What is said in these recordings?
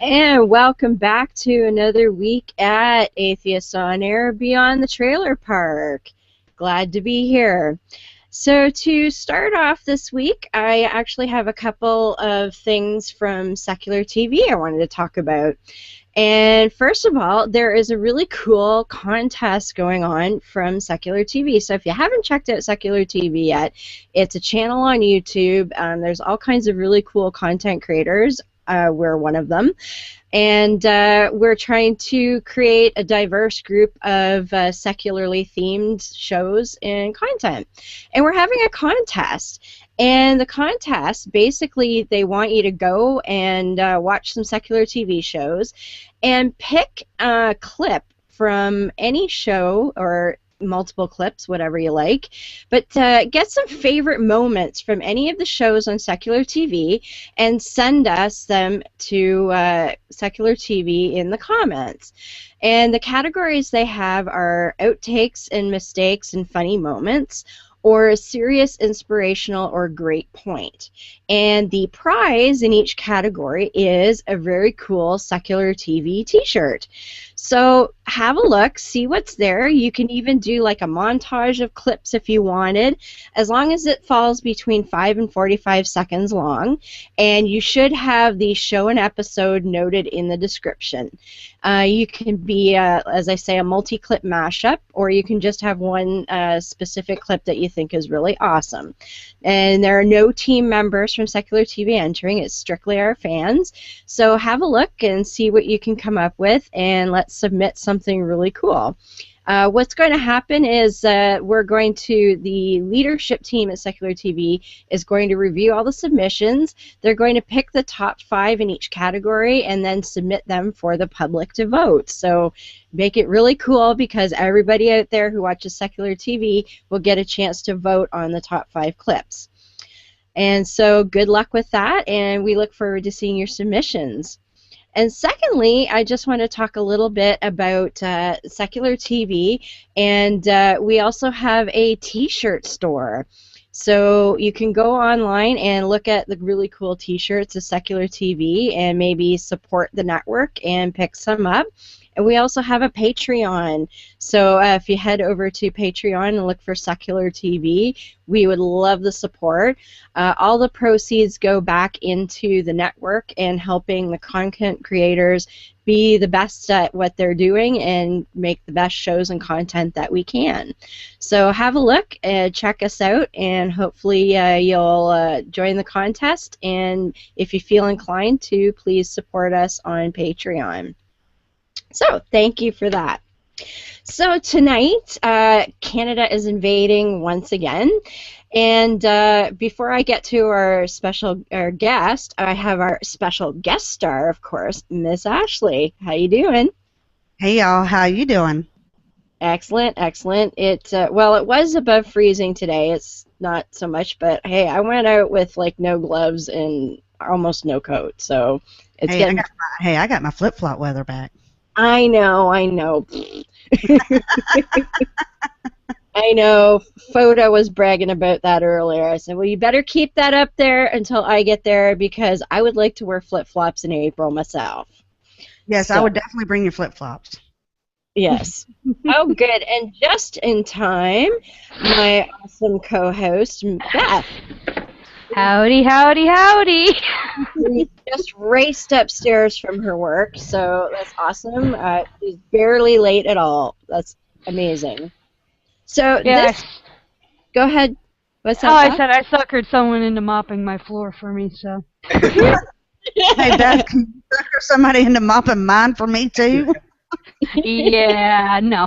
And welcome back to another week at Atheists on Air Beyond the Trailer Park. Glad to be here. So to start off this week, I actually have a couple of things from secular TV I wanted to talk about. And first of all, there is a really cool contest going on from secular TV. So if you haven't checked out secular TV yet, it's a channel on YouTube. There's all kinds of really cool content creators. We're one of them. And we're trying to create a diverse group of secularly themed shows and content. And we're having a contest. And the contest, basically, they want you to go and watch some secular TV shows and pick a clip from any show or multiple clips, whatever you like, but get some favorite moments from any of the shows on secular TV and send us them to secular TV in the comments. And the categories they have are outtakes and mistakes and funny moments, or a serious, inspirational, or great point. And the prize in each category is a very cool secular TV t-shirt. So have a look, see what's there. You can even do like a montage of clips if you wanted, as long as it falls between 5 and 45 seconds long. And you should have the show and episode noted in the description. You can be, as I say, a multi-clip mashup, or you can just have one specific clip that you think is really awesome. And there are no team members from secular TV entering. It's strictly our fans. So have a look and see what you can come up with, and let's submit something really cool. What's going to happen is the leadership team at Secular TV is going to review all the submissions. They're going to pick the top 5 in each category and then submit them for the public to vote. So make it really cool, because everybody out there who watches Secular TV will get a chance to vote on the top 5 clips. And so good luck with that, and we look forward to seeing your submissions. And secondly, I just want to talk a little bit about secular TV, and we also have a t-shirt store. So you can go online and look at the really cool t-shirts of secular TV and maybe support the network and pick some up. And we also have a Patreon. So if you head over to Patreon and look for Secular TV, we would love the support. All the proceeds go back into the network and helping the content creators be the best at what they're doing and make the best shows and content that we can. So have a look and check us out, and hopefully you'll join the contest. And if you feel inclined to, please support us on Patreon. So thank you for that. So tonight, Canada is invading once again, and before I get to our guest, I have our special guest star, of course, Miss Ashley. How you doing? Hey y'all, how you doing? Excellent, excellent. It was above freezing today. It's not so much, but hey, I went out with like no gloves and almost no coat, so it's getting. I got my flip-flop weather back. I know. I know. Foda was bragging about that earlier. I said, well, you better keep that up there until I get there, because I would like to wear flip-flops in April myself. Yes, so. I would definitely bring your flip-flops. Yes. Oh, good. And just in time, my awesome co-host, Beth. Howdy, howdy, howdy. She just raced upstairs from her work, so that's awesome. She's barely late at all. That's amazing. So go ahead. What's that? Oh, I said I suckered someone into mopping my floor for me, so. Hey, Beth, can you sucker somebody into mopping mine for me, too? Yeah, no.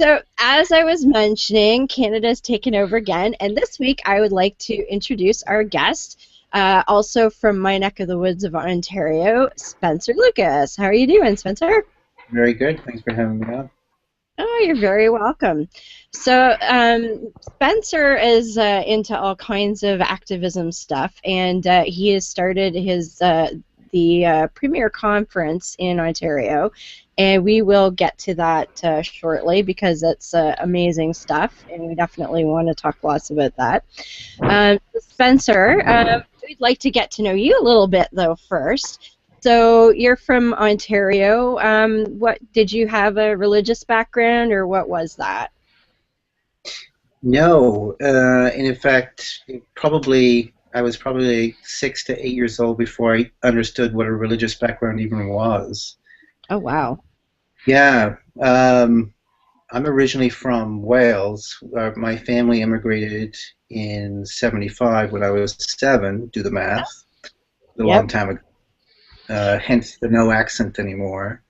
So, as I was mentioning, Canada's taken over again, and this week I would like to introduce our guest, also from my neck of the woods of Ontario, Spencer Lucas. How are you doing, Spencer? Very good. Thanks for having me on. Oh, you're very welcome. So, Spencer is into all kinds of activism stuff, and he has started the premier conference in Ontario, and we will get to that shortly because it's amazing stuff, and we definitely want to talk lots about that. Spencer, we'd like to get to know you a little bit though first. So you're from Ontario. What did you have a religious background, or what was that? No, and in fact, I was probably 6 to 8 years old before I understood what a religious background even was. Oh wow. Yeah, I'm originally from Wales. My family immigrated in '75 when I was 7. Do the math. A long Yep. time ago. Hence the no accent anymore.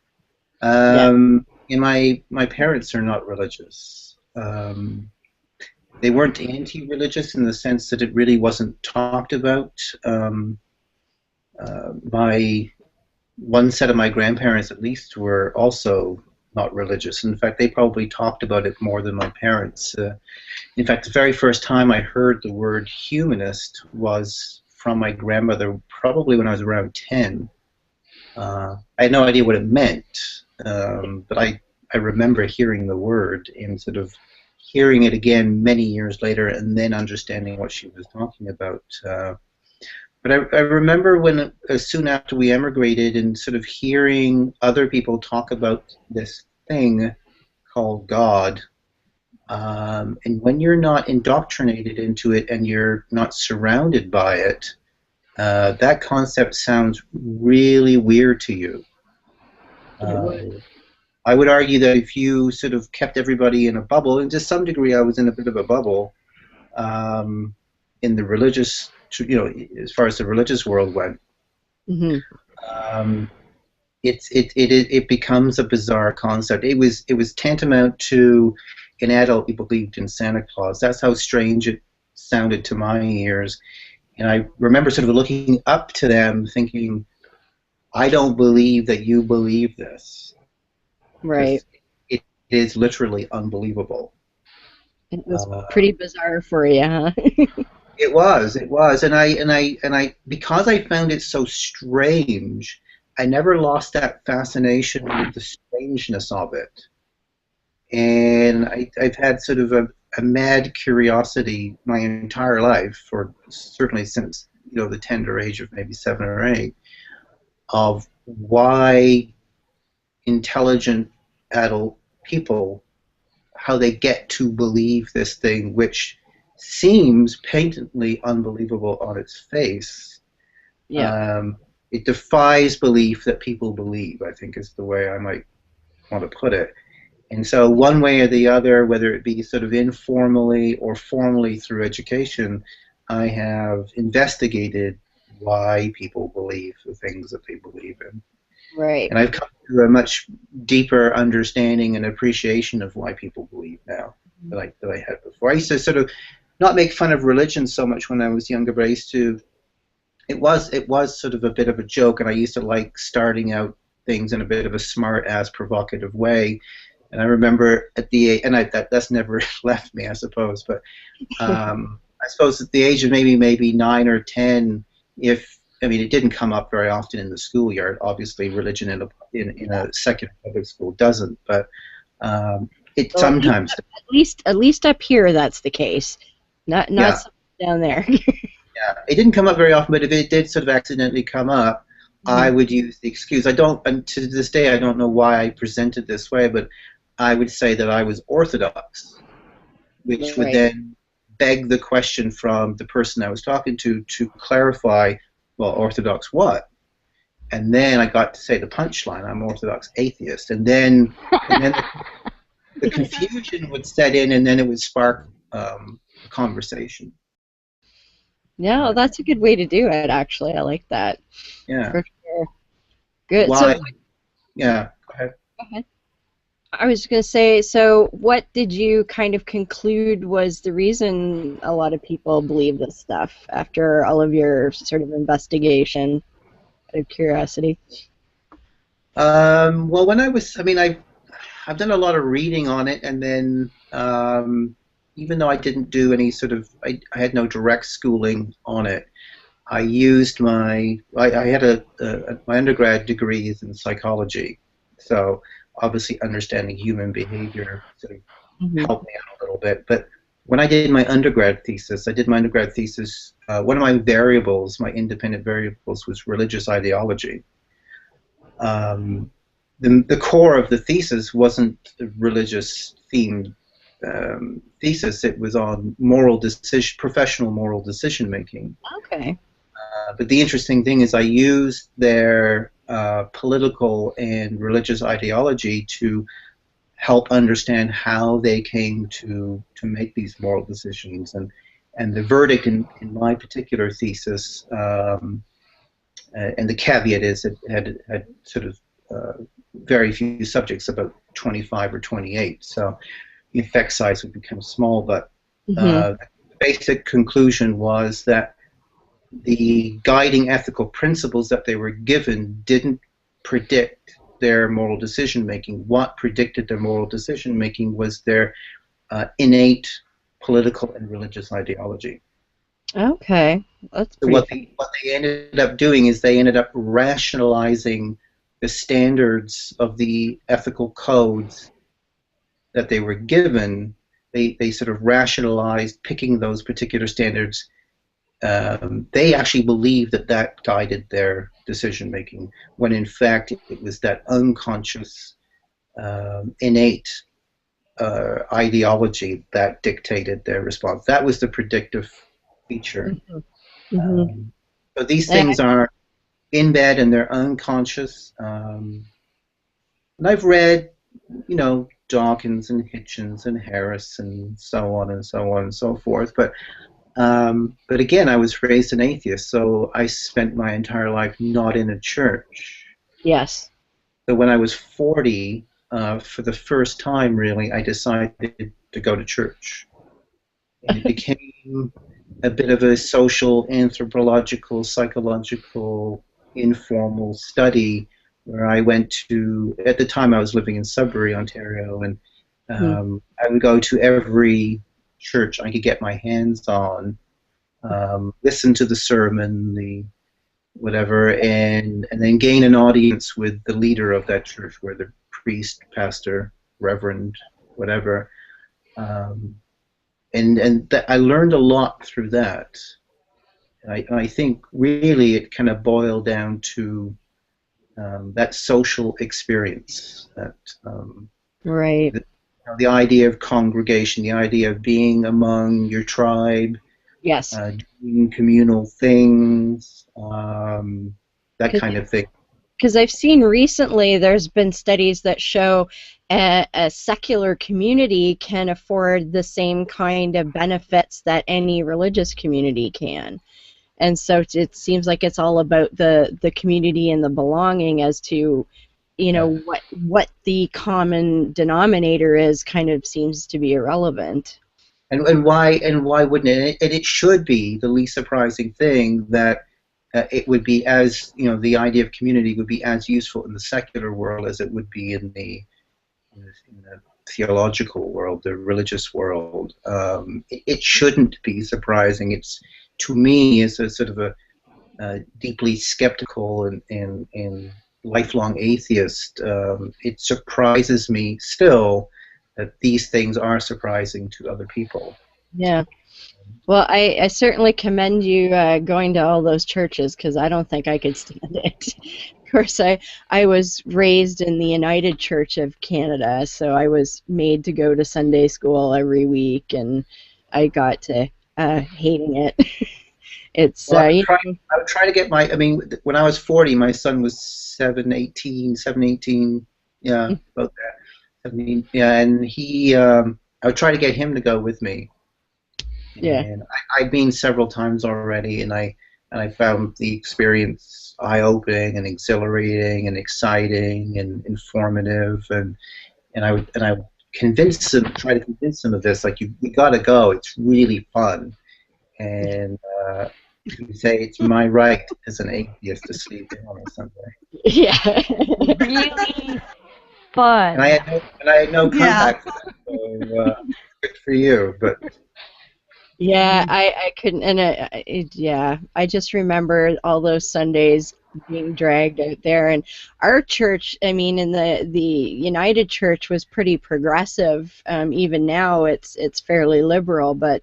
Yeah. And my parents are not religious. They weren't anti-religious in the sense that it really wasn't talked about. My one set of my grandparents, at least, were also not religious. In fact, they probably talked about it more than my parents. In fact, the very first time I heard the word humanist was from my grandmother, probably when I was around 10. I had no idea what it meant, but I remember hearing the word and sort of hearing it again many years later and then understanding what she was talking about. But I remember when, soon after we emigrated, and sort of hearing other people talk about this thing called God. And when you're not indoctrinated into it and you're not surrounded by it, that concept sounds really weird to you. It Uh, would. I would argue that if you sort of kept everybody in a bubble, and to some degree I was in a bit of a bubble, um, in the religious, as far as the religious world went, Hmm. um, it becomes a bizarre concept. It was tantamount to an adult who believed in Santa Claus. That's how strange it sounded to my ears. And I remember sort of looking up to them, thinking, I don't believe that you believe this, Right. because it is literally unbelievable. It was Uh, pretty bizarre for you, huh? it was, and I, because I found it so strange, I never lost that fascination with the strangeness of it. And I've had sort of a mad curiosity my entire life, or certainly since the tender age of maybe 7 or 8, of why intelligent adult people, how they get to believe this thing, which seems patently unbelievable on its face. Yeah. Um, it defies belief that people believe, I think, is the way I might want to put it. And so, one way or the other, whether it be sort of informally or formally through education, I have investigated why people believe the things that they believe in. Right. And I've come to a much deeper understanding and appreciation of why people believe now than I had before. I used to sort of not make fun of religion so much when I was younger, but I used to. It was sort of a bit of a joke, and I used to like starting out things in a bit of a smart ass provocative way. And I remember at the and that's never left me, I suppose. But I suppose at the age of maybe 9 or 10, if I mean it didn't come up very often in the schoolyard. Obviously, religion in a secular public school doesn't, but it Well, sometimes. at least up here that's the case. Not Yeah, so much down there. yeah. It didn't come up very often, but if it did sort of accidentally come up, I Mhm. would use the excuse. I don't, and to this day, I don't know why I presented this way, but I would say that I was Orthodox, which would Right. then beg the question from the person I was talking to clarify, well, Orthodox what? And then I got to say the punchline, I'm Orthodox atheist. And then the confusion would set in, and then it would spark a conversation. No, Uh, that's a good way to do it, actually. I like that. yeah. For sure. Good. So, Why? Yeah. Go ahead. go ahead. I was going to say, so what did you kind of conclude was the reason a lot of people believe this stuff after all of your sort of investigation out of curiosity? Well, I mean, I've done a lot of reading on it, and then even though I didn't do any sort of, I had no direct schooling on it. I used I had my undergrad degree is in psychology, so obviously understanding human behavior sort of Hmm. helped me out a little bit. But when I did my undergrad thesis, one of my variables, my independent variables, was religious ideology. Um, the core of the thesis wasn't a religious themed thesis. It was on professional moral decision making. Okay. But the interesting thing is, I used their political and religious ideology to help understand how they came to make these moral decisions. And the verdict in my particular thesis, and the caveat is it had sort of very few subjects, about 25 or 28. So the effect size would be kind of small, but Hmm. the basic conclusion was that the guiding ethical principles that they were given didn't predict their moral decision making. What predicted their moral decision making was their innate political and religious ideology. Okay. That's So pretty what they ended up doing is they ended up rationalizing the standards of the ethical codes that they were given. They sort of rationalized picking those particular standards. They actually believed that that guided their decision making, when in fact it was that unconscious, innate ideology that dictated their response. That was the predictive feature. funny. Hmm. So these things are in bed and they're unconscious. And I've read, Dawkins and Hitchens and Harris and so on and so on and so forth. But again, I was raised an atheist, so I spent my entire life not in a church. Yes. So when I was 40, for the first time, really, I decided to go to church. And it became a bit of a social, anthropological, psychological, informal study where I went to, at the time I was living in Sudbury, Ontario, and Hmm. I would go to every church I could get my hands on, listen to the sermon, the whatever, and then gain an audience with the leader of that church, where the priest, pastor, reverend, whatever. Um, I learned a lot through that. I think really it kind of boiled down to that social experience, that Right. the idea of congregation, the idea of being among your tribe, Yes. doing communal things, that kind of thing. Because I've seen recently there's been studies that show a secular community can afford the same kind of benefits that any religious community can. And so it seems like it's all about the community and the belonging as to, Yeah. what the common denominator is kind of seems to be irrelevant. And why wouldn't it? And it should be the least surprising thing that it would be, as the idea of community would be as useful in the secular world as it would be in the theological world, the religious world. It shouldn't be surprising. It's, to me, as a sort of a deeply skeptical and lifelong atheist, it surprises me still that these things are surprising to other people. Yeah. Well, I certainly commend you going to all those churches because I don't think I could stand it. Of course, I was raised in the United Church of Canada, so I was made to go to Sunday school every week, and I got to hating it. It's Well, I would try to get I mean, when I was 40, my son was 7, 18, yeah, about that. 17, yeah, and I would try to get him to go with me. yeah, And I've been several times already, and I found the experience eye-opening and exhilarating and exciting and informative, and I would convince them, try to convince them of this. Like, you got to go. It's really fun. And he'd say it's my right as an atheist to sleep in on a Sunday. Yeah. Really fun. And I had no Yeah. contact with them, so good for you. But Yeah, I couldn't, and yeah, I just remember all those Sundays being dragged out there, and our church, I mean, in the United Church was pretty progressive. Even now, it's fairly liberal, but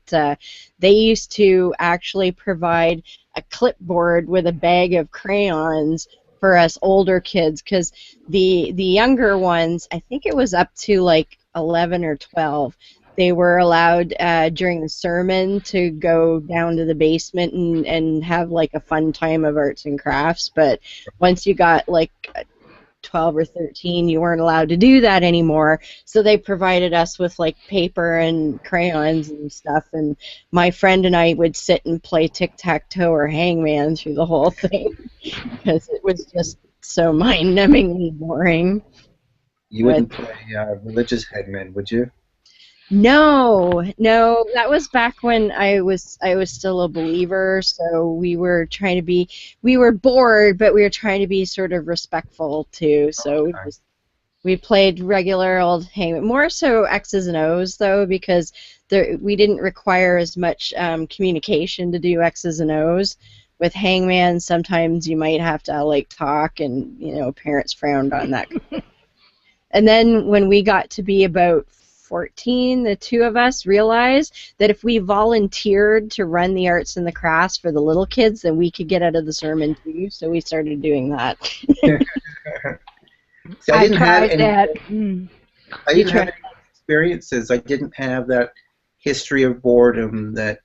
they used to actually provide a clipboard with a bag of crayons for us older kids, because the younger ones, I think it was up to like 11 or 12. They were allowed during the sermon to go down to the basement and have like a fun time of arts and crafts. But once you got like 12 or 13, you weren't allowed to do that anymore. So they provided us with like paper and crayons and stuff. And my friend and I would sit and play tic-tac-toe or hangman through the whole thing because it was just so mind-numbingly boring. you wouldn't play religious headman, would you? No, no, that was back when I was still a believer, so we were bored, but we were trying to be sort of respectful too. So Okay. we played regular old hang, more so X's and O's though, because we didn't require as much communication to do X's and O's. With Hangman, sometimes you might have to like talk, and parents frowned on that. And then when we got to be about 14, the two of us realized that if we volunteered to run the arts and the crafts for the little kids, then we could get out of the sermon too. So we started doing that. See, I didn't have tried any. that. I didn't have any experiences. I didn't have that history of boredom that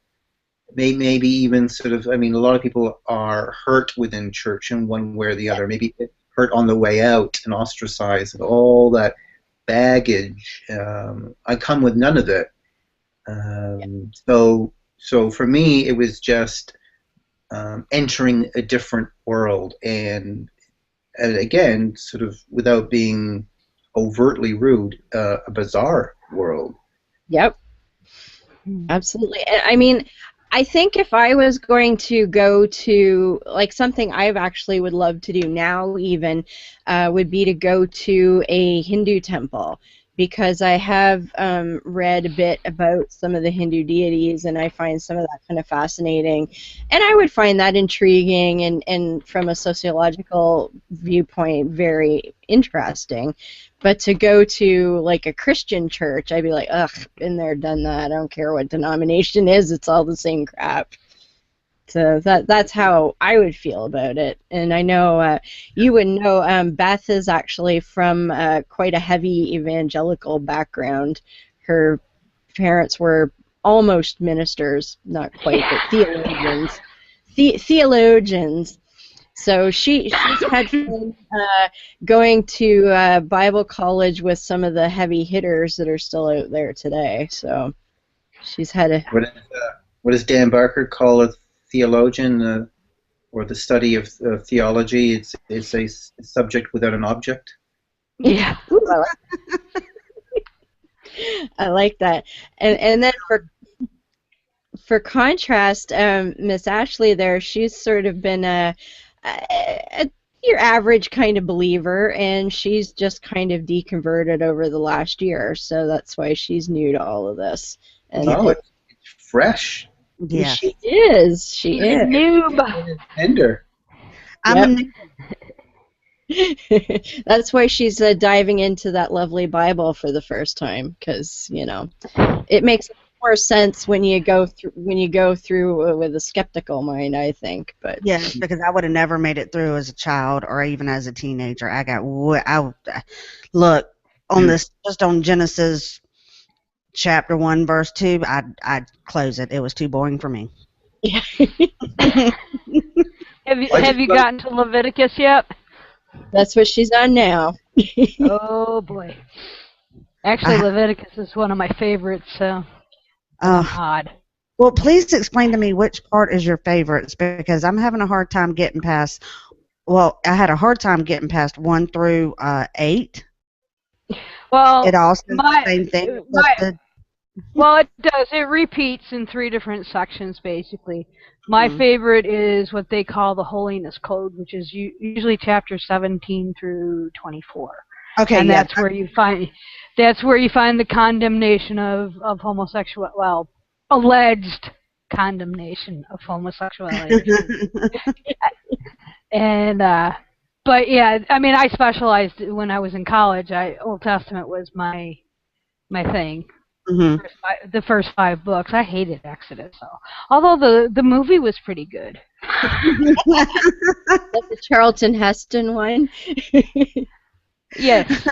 maybe even sort of. I mean, a lot of people are hurt within church in one way or the other. Maybe hurt on the way out and ostracized and all that baggage. I come with none of it. So for me, it was just entering a different world, and again, sort of without being overtly rude, a bizarre world. Yep. Absolutely. I mean, I think if I was going to go to, like, something I've actually would love to do now even, would be to go to a Hindu temple, because I have read a bit about some of the Hindu deities, and I find some of that kind of fascinating. And I would find that intriguing and from a sociological viewpoint, very interesting. But to go to like a Christian church, I'd be like, ugh, been there, done that. I don't care what denomination is; it's all the same crap. So that's how I would feel about it. And I know you would know Beth is actually from quite a heavy evangelical background. Her parents were almost ministers, not quite, but theologians. Theologians. So she's had fun going to Bible college with some of the heavy hitters that are still out there today. So she's had a What does Dan Barker call a theologian, or the study of theology? It's a subject without an object. yeah. I like that. And then for contrast, Miss Ashley there, she's sort of been your average kind of believer, and she's just kind of deconverted over the last year, so that's why she's new to all of this. And Oh, it's fresh. Yeah. she is. She is. Noob. Tender. I'm That's why she's diving into that lovely Bible for the first time, because it makes more sense when you go through with a skeptical mind, I think. But Yes, because I would have never made it through as a child or even as a teenager. Look on this, just on Genesis chapter 1 verse 2. I'd close it. It was too boring for me. Have you gotten to Leviticus yet? that's what she's on now. Oh boy. Actually, Leviticus is one of my favorites, so odd. Well, please explain to me which part is your favorites, because I'm having a hard time getting past. Well, I had a hard time getting past 1 through 8. Well, It all says the my same thing except my the. well, it does. It repeats in 3 different sections, basically. My Mhm. favorite is what they call the Holiness Code, which is usually chapter 17 through 24, Okay, and yeah. that's where you find the condemnation of homosexual. Well, alleged condemnation of homosexuality. And but yeah, I mean, I specialized when I was in college. Old Testament was my thing. hmm The first 5 books. I hated Exodus, though. Although the movie was pretty good. That's the Charlton Heston one. Yes.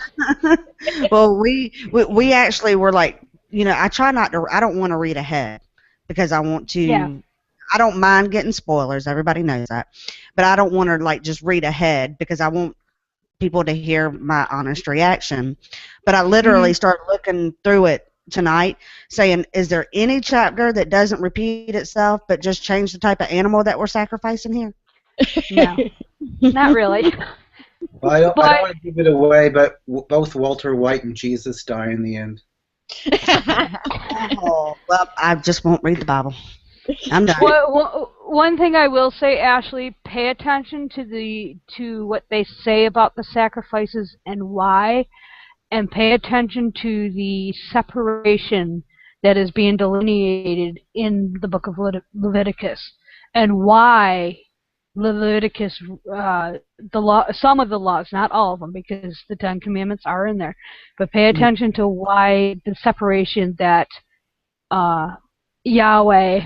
Well, we actually were like, I try not to. I don't want to read ahead because I want Yeah. to. I don't mind getting spoilers. Everybody knows that, but I don't want to like just read ahead because I want people to hear my honest reaction. But I literally Mhm. started looking through it tonight, saying, "Is there any chapter that doesn't repeat itself, but just change the type of animal that we're sacrificing here?" No, not really. Well, I don't But want to give it away, but both Walter White and Jesus die in the end. Oh, well, I just won't read the Bible. I'm done. one thing I will say, Ashley, pay attention to what they say about the sacrifices and why, and pay attention to the separation that is being delineated in the book of Leviticus, and why Leviticus, the law, some of the laws, not all of them, because the 10 Commandments are in there, but pay attention to why the separation that Yahweh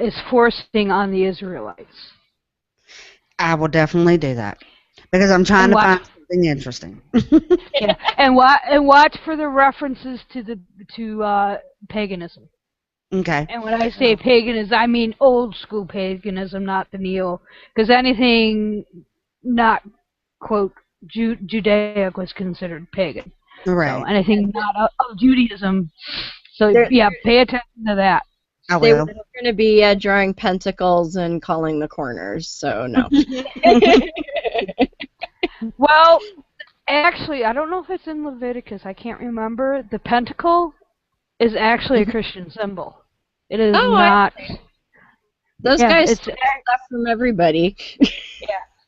is forcing on the Israelites, I will definitely do that because I'm trying and to watch, find something interesting. yeah, and watch for the references to paganism. Okay. And when I say paganism, I mean old school paganism, not the neo, because anything not quote Judaic was considered pagan. So Right. anything not of Judaism. So They're, yeah, pay attention to that. I they were will. going to be drawing pentacles and calling the corners, so no. Well, actually, I don't know if it's in Leviticus. I can't remember. The pentacle is actually a Christian symbol. It is Oh, not. those Yeah, guys stole stuff from everybody.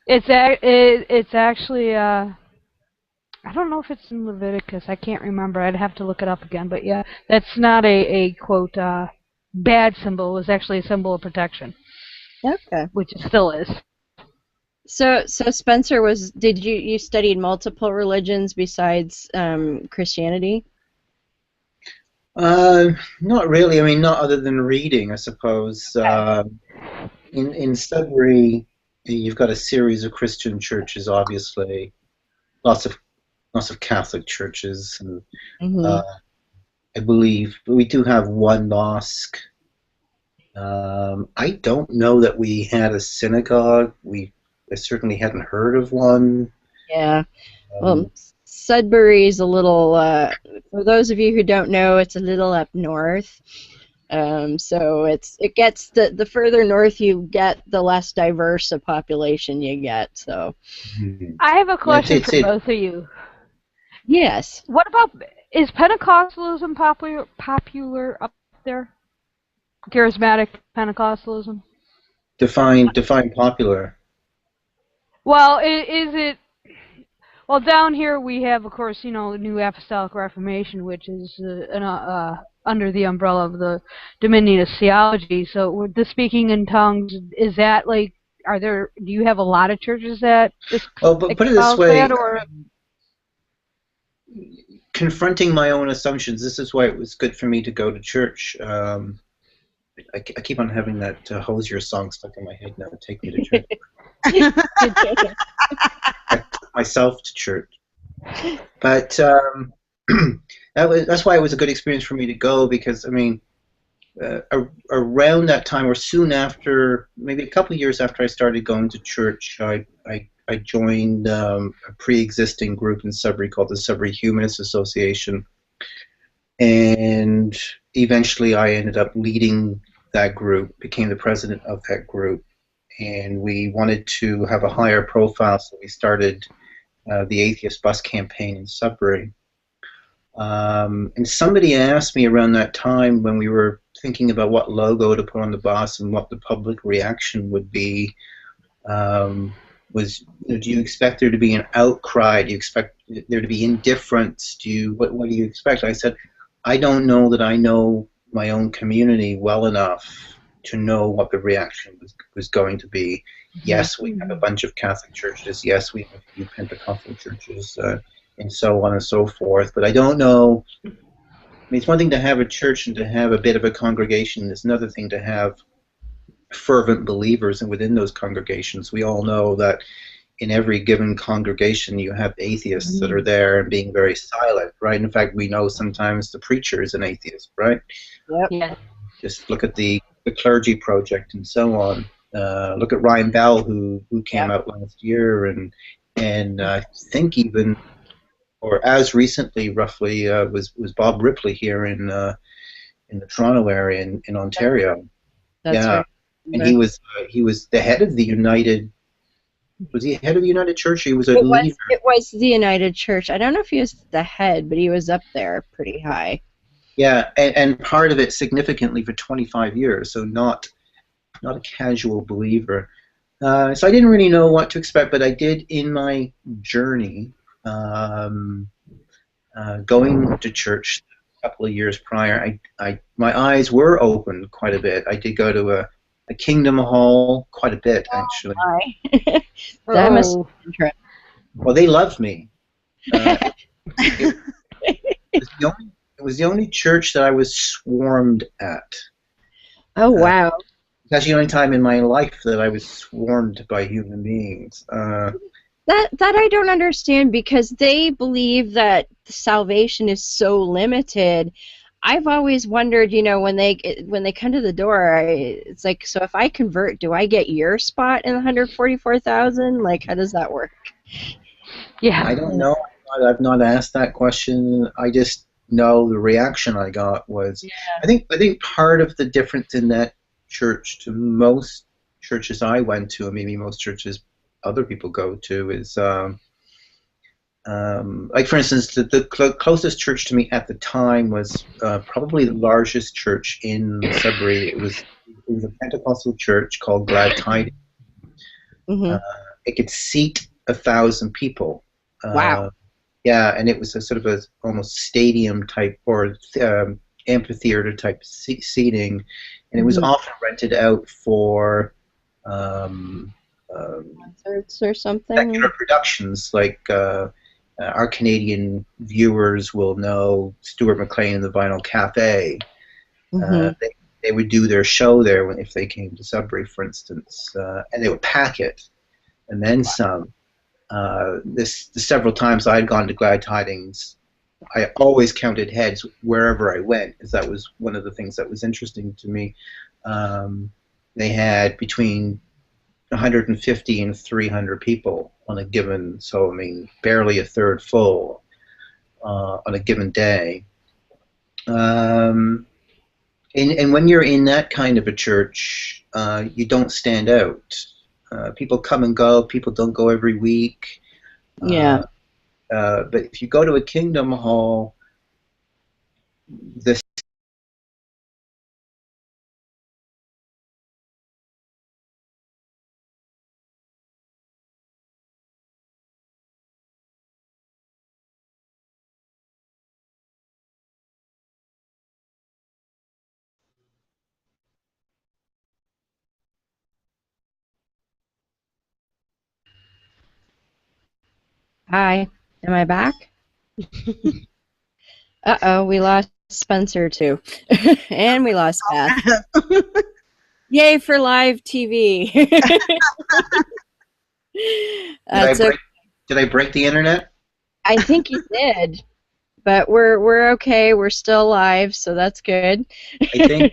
it's actually I don't know if it's in Leviticus. I can't remember. I'd have to look it up again. But yeah, that's not a quote bad symbol. It was actually a symbol of protection, Okay. which it still is. So Spencer, did you studied multiple religions besides Christianity? Not really. I mean, not other than reading, I suppose. In Sudbury, you've got a series of Christian churches, obviously, lots of Catholic churches, and Mm-hmm. I believe we do have one mosque. I don't know that we had a synagogue. I certainly hadn't heard of one. Yeah. Well, Um, Sudbury's a little. For those of you who don't know, it's a little up north. So it gets the further north you get, the less diverse a population you get. So I have a yeah, it's, question it's for it. both of you. yes. What about is Pentecostalism popular up there? Charismatic Pentecostalism. Define popular. Well, is it? Well, down here we have, of course, New Apostolic Reformation, which is under the umbrella of the Dominion of Theology. So, with the speaking in tongues, is that like? Do you have a lot of churches that Well, but put it this espouse way: that, or? confronting my own assumptions. This is why it was good for me to go to church. I keep on having that Hosier song stuck in my head now. Take me to church. I took myself to church, but that's why it was a good experience for me to go, because I mean, around that time or soon after, maybe a couple of years after I started going to church, I joined a pre-existing group in Sudbury called the Sudbury Humanist Association, and eventually I ended up leading that group, became the president of that group, and we wanted to have a higher profile, so we started the Atheist Bus Campaign in Sudbury. And somebody asked me around that time when we were thinking about what logo to put on the bus and what the public reaction would be, was, do you expect there to be an outcry? Do you expect there to be indifference? What do you expect? I said, I don't know that I know my own community well enough to know what the reaction was going to be. Yes, we have a bunch of Catholic churches. Yes, we have a few Pentecostal churches, and so on and so forth. But I don't know. I mean, it's one thing to have a church and to have a bit of a congregation. It's another thing to have fervent believers, and within those congregations, we all know that in every given congregation you have atheists that are there and being very silent, right? In fact, we know sometimes the preacher is an atheist, right? Yep. Yes. Just look at the Clergy Project and so on. Look at Ryan Bell, who came out last year, and I think even, or as recently, roughly, was Bob Ripley here in the Toronto area in Ontario. That's yeah, right. and he was the head of the United. Was he head of the United Church? He was a leader. It was the United Church. I don't know if he was the head, but he was up there pretty high. Yeah, and part of it significantly for 25 years, so not a casual believer. So I didn't really know what to expect, but I did in my journey, going to church a couple of years prior. My eyes were opened quite a bit. I did go to a Kingdom Hall quite a bit, actually. That must be interesting. Well, they loved me. It was the only church that I was swarmed at. Oh, wow. That's the only time in my life that I was swarmed by human beings. That I don't understand, because they believe that salvation is so limited. I've always wondered, when they come to the door, it's like, so if I convert, do I get your spot in the 144,000? Like, how does that work? Yeah. I don't know. I've not asked that question. I just know the reaction I got was. Yeah. I think part of the difference in that church to most churches I went to, and maybe most churches other people go to, is like, for instance, the closest church to me at the time was probably the largest church in Sudbury. It was a Pentecostal church called Glad Tidings. It could seat 1,000 people. Wow. Yeah, and it was a sort of a almost stadium type or amphitheater type seating, and it was often rented out for concerts or something. Secular productions, like our Canadian viewers will know Stuart McLean and the Vinyl Cafe. They would do their show there if they came to Sudbury, for instance, and they would pack it, and then some. The several times I'd gone to Glad Tidings, I always counted heads wherever I went, because that was one of the things that was interesting to me. They had between 150 and 300 people on a given, so I mean, barely a third full on a given day. And when you're in that kind of a church, you don't stand out. People come and go. People don't go every week. Yeah. But if you go to a Kingdom Hall, the Hi. Am I back? Uh-oh, we lost Spencer too. And we lost Beth. Yay for live TV. Did I break the internet? I think you did. But we're okay. We're still live, so that's good. I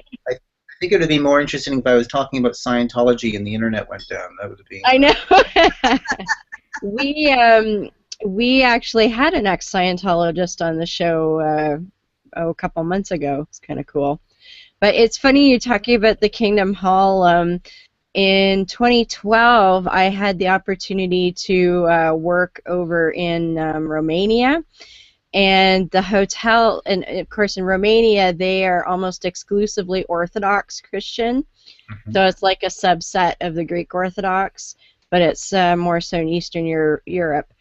think it would be more interesting if I was talking about Scientology and the internet went down. That would be. I know. We actually had an ex-Scientologist on the show a couple months ago. It's kind of cool. But it's funny you talking about the Kingdom Hall. In 2012, I had the opportunity to work over in Romania. And the hotel, and of course in Romania, they are almost exclusively Orthodox Christian. Mhm. So it's like a subset of the Greek Orthodox, but it's more so in Eastern Europe.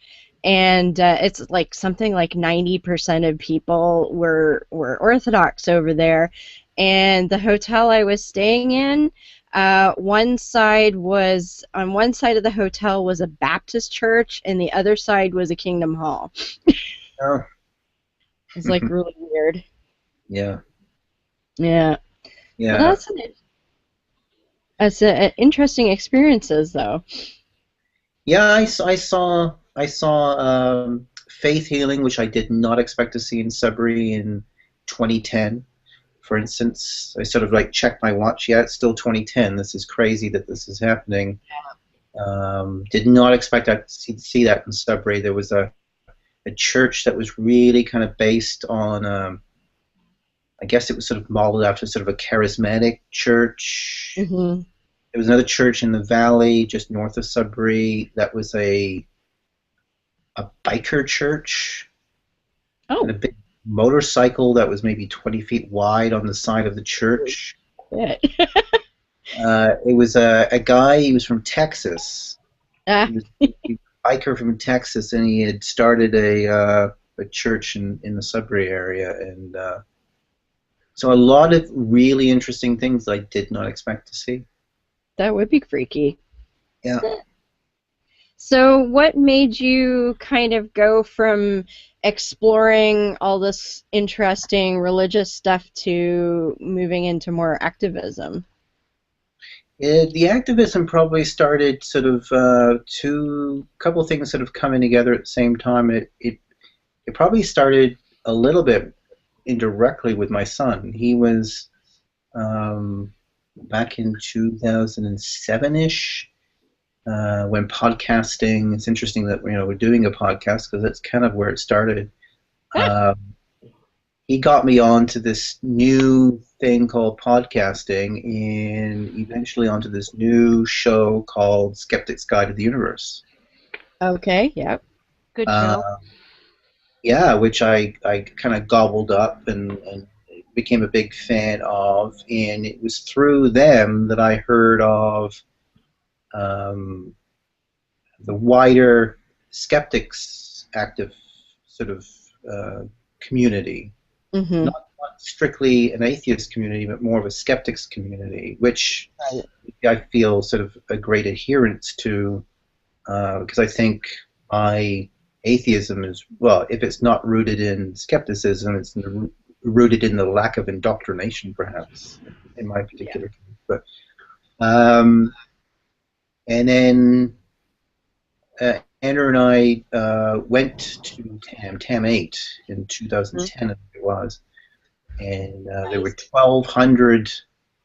And it's like something like 90% of people were Orthodox over there. And the hotel I was staying in, one side was, on one side of the hotel was a Baptist church, and the other side was a Kingdom Hall. Oh. It's like really weird. Yeah. Yeah. Well, Yeah. that's an interesting experiences, though. Yeah, I saw faith healing, which I did not expect to see in Sudbury in 2010. For instance, I sort of like checked my watch. Yeah, it's still 2010. This is crazy that this is happening. Did not expect to see that in Sudbury. There was a church that was really kind of based on, I guess it was sort of modeled after sort of a charismatic church. Hmm. There was another church in the valley just north of Sudbury that was a biker church, and Oh, a big motorcycle that was maybe 20 feet wide on the side of the church. shit. It was a guy, he was from Texas. Ah, He was a biker from Texas, and he had started a church in the Sudbury area. And so a lot of really interesting things I did not expect to see. that would be freaky. Yeah. So, what made you kind of go from exploring all this interesting religious stuff to moving into more activism? The activism probably started sort of two couple things sort of coming together at the same time. It probably started a little bit indirectly with my son. He was um, back in 2007-ish when podcasting. It's interesting that we're doing a podcast because that's kind of where it started. Ah, Um, he got me onto this new thing called podcasting and eventually onto this new show called Skeptic's Guide to the Universe. okay, yeah. Good Uh, show. yeah, which I kind of gobbled up and became a big fan of. And it was through them that I heard of um, the wider skeptics active sort of community. Mm-hmm. Not strictly an atheist community, but more of a skeptics community, which Right. I feel sort of a great adherence to, because I think my atheism is, well, if it's not rooted in skepticism, it's rooted in the lack of indoctrination, perhaps, in my Yeah. particular case. But and then Andrew and I went to TAM 8 in 2010, I think it was, and there were 1,200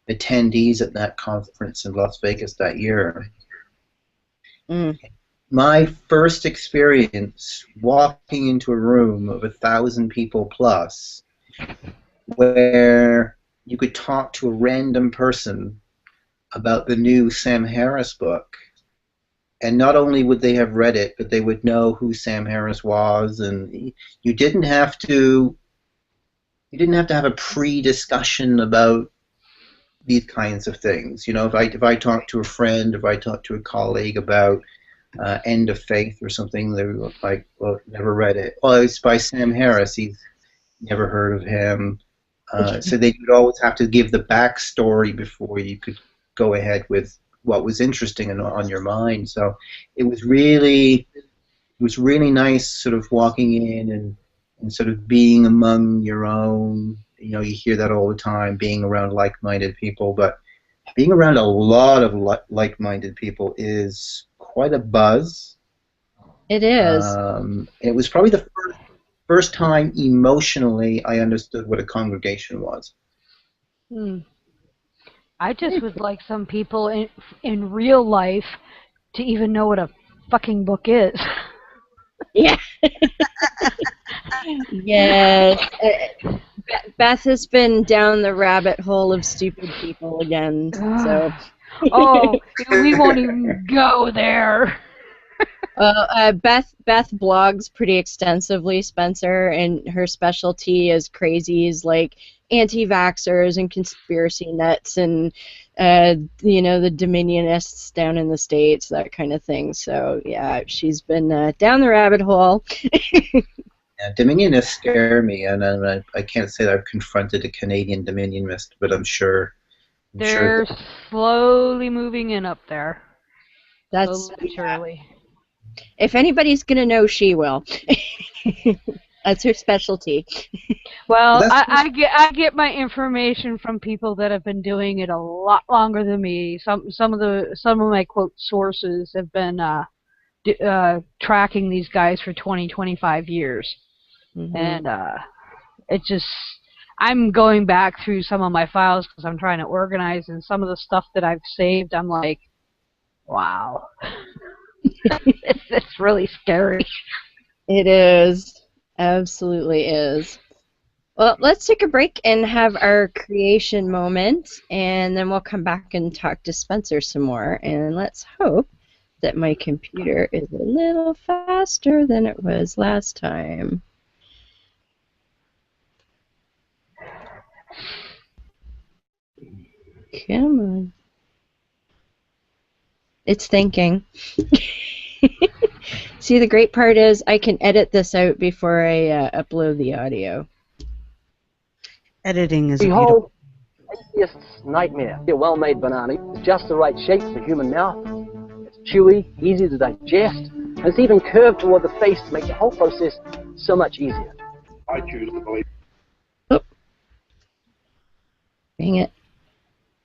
attendees at that conference in Las Vegas that year. Mm. My first experience walking into a room of 1,000 people plus, where you could talk to a random person about the new Sam Harris book, and not only would they have read it, but they would know who Sam Harris was, and you didn't have to have a pre-discussion about these kinds of things. If I talk to a friend, if I talk to a colleague about End of Faith or something, they were like, "Well, never read it." Well, it's by Sam Harris. He's never heard of him. So they would always have to give the backstory before you could go ahead with what was interesting and on your mind. So it was really nice, sort of walking in and sort of being among your own. You hear that all the time, being around like-minded people, but being around a lot of like-minded people is quite a buzz. It is. It was probably the first time emotionally I understood what a congregation was. Hmm. I just would like some people in real life to even know what a fucking book is. Yeah. Yes. Beth has been down the rabbit hole of stupid people again. So. Oh, we won't even go there. Well, Beth blogs pretty extensively, Spencer, and her specialty is crazies like anti-vaxxers and conspiracy nuts and the Dominionists down in the States, that kind of thing. So yeah, she's been down the rabbit hole. Yeah, Dominionists scare me, and I can't say that I've confronted a Canadian Dominionist, but I'm sure. They're slowly moving in up there. That's Literally. If anybody's gonna know, she will. That's her specialty. Well, I get my information from people that have been doing it a lot longer than me. Some of my quote sources have been tracking these guys for 25 years, and it just I'm going back through some of my files because I'm trying to organize, and some of the stuff that I've saved, I'm like, wow, it's really scary. It is. Absolutely is. Well, let's take a break and have our creation moment, and then we'll come back and talk to Spencer some more. And let's hope that my computer is a little faster than it was last time. Come on. It's thinking. See, the great part is I can edit this out before I upload the audio. Editing is a Behold, atheist's nightmare. A well-made banana is just the right shape for the human mouth. It's chewy, easy to digest, and it's even curved toward the face to make the whole process so much easier. I choose to believe Oh. Dang it.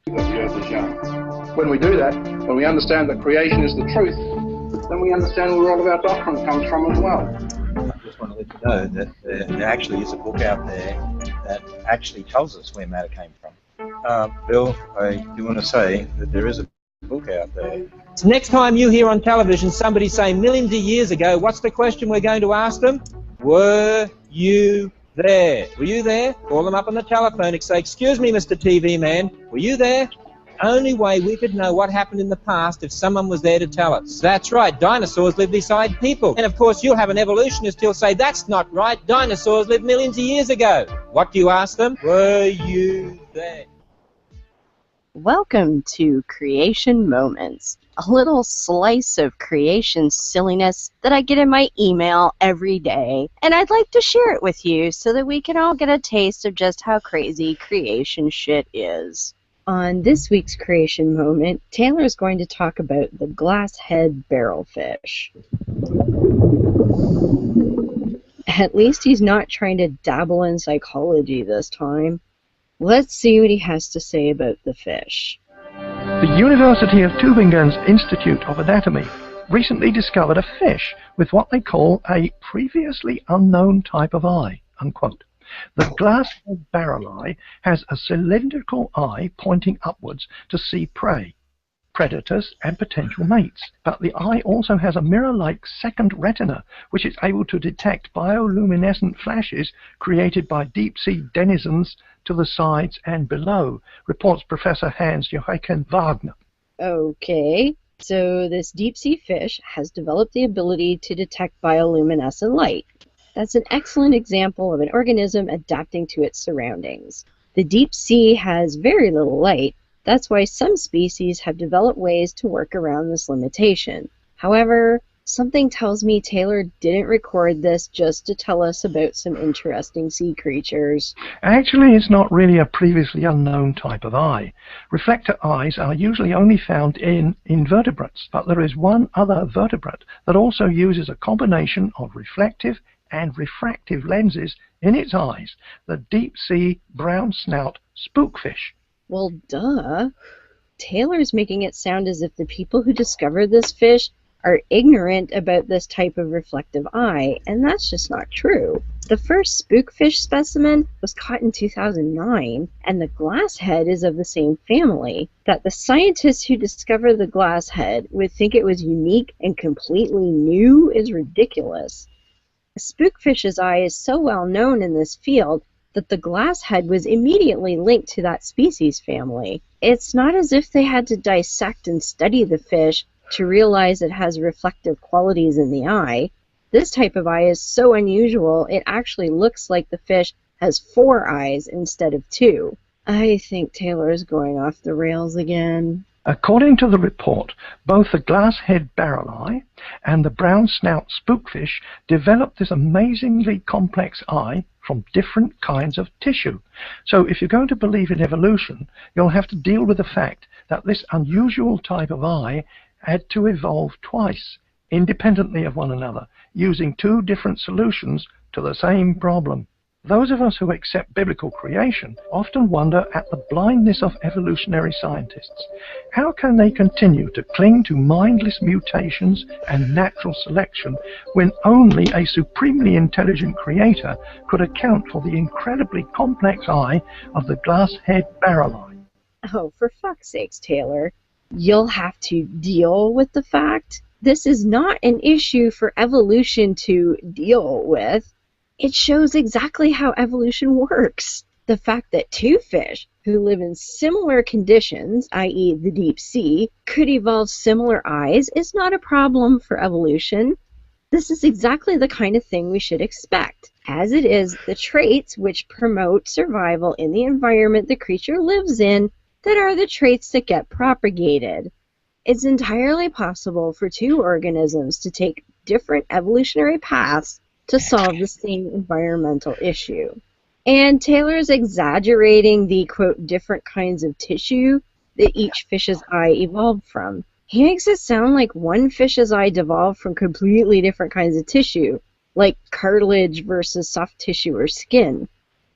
that the earth is young. When we do that, when we understand that creation is the truth, then we understand where all of our doctrine comes from as well. I just want to let you know that there actually is a book out there that actually tells us where matter came from. Bill, I do want to say that there is a book out there. So next time you hear on television somebody say millions of years ago, what's the question we're going to ask them? Were you there? Were you there? Call them up on the telephone and say, excuse me, Mr. TV man, were you there? Only way we could know what happened in the past if someone was there to tell us. That's right, dinosaurs lived beside people. And of course you'll have an evolutionist who'll say, that's not right, dinosaurs lived millions of years ago. What do you ask them? Were you there? Welcome to Creation Moments, a little slice of creation silliness that I get in my email every day, and I'd like to share it with you so that we can all get a taste of just how crazy creation shit is. On this week's Creation Moment, Taylor is going to talk about the glasshead barrelfish. At least he's not trying to dabble in psychology this time. Let's see what he has to say about the fish. The University of Tübingen's Institute of Anatomy recently discovered a fish with what they call a previously unknown type of eye, unquote. The glasshead barrel eye has a cylindrical eye pointing upwards to see prey, predators, and potential mates. But the eye also has a mirror-like second retina, which is able to detect bioluminescent flashes created by deep-sea denizens to the sides and below, reports Professor Hans-Joachim Wagner. Okay, so this deep-sea fish has developed the ability to detect bioluminescent light. That's an excellent example of an organism adapting to its surroundings. The deep sea has very little light. That's why some species have developed ways to work around this limitation. However, something tells me Taylor didn't record this just to tell us about some interesting sea creatures. Actually, it's not really a previously unknown type of eye. Reflector eyes are usually only found in invertebrates, but there is one other vertebrate that also uses a combination of reflective and refractive lenses in its eyes, the deep-sea brown snout spookfish. Well, duh. Taylor's making it sound as if the people who discovered this fish are ignorant about this type of reflective eye, and that's just not true. The first spookfish specimen was caught in 2009, and the glasshead is of the same family. That the scientists who discovered the glasshead would think it was unique and completely new is ridiculous. A spookfish's eye is so well known in this field that the glass head was immediately linked to that species family. It's not as if they had to dissect and study the fish to realize it has reflective qualities in the eye. This type of eye is so unusual, it actually looks like the fish has 4 eyes instead of 2. I think Taylor is going off the rails again. According to the report, both the glass-head barrel eye and the brown snout spookfish developed this amazingly complex eye from different kinds of tissue. So if you're going to believe in evolution, you'll have to deal with the fact that this unusual type of eye had to evolve twice, independently of one another, using 2 different solutions to the same problem. Those of us who accept biblical creation often wonder at the blindness of evolutionary scientists. How can they continue to cling to mindless mutations and natural selection when only a supremely intelligent creator could account for the incredibly complex eye of the glass-head barrel eye? Oh, for fuck's sakes, Taylor. You'll have to deal with the fact this is not an issue for evolution to deal with. It shows exactly how evolution works. The fact that 2 fish who live in similar conditions, i.e. the deep sea, could evolve similar eyes is not a problem for evolution. This is exactly the kind of thing we should expect, as it is the traits which promote survival in the environment the creature lives in that are the traits that get propagated. It's entirely possible for 2 organisms to take different evolutionary paths to solve the same environmental issue. And Taylor's exaggerating the, quote, different kinds of tissue that each fish's eye evolved from. He makes it sound like one fish's eye devolved from completely different kinds of tissue, like cartilage versus soft tissue or skin.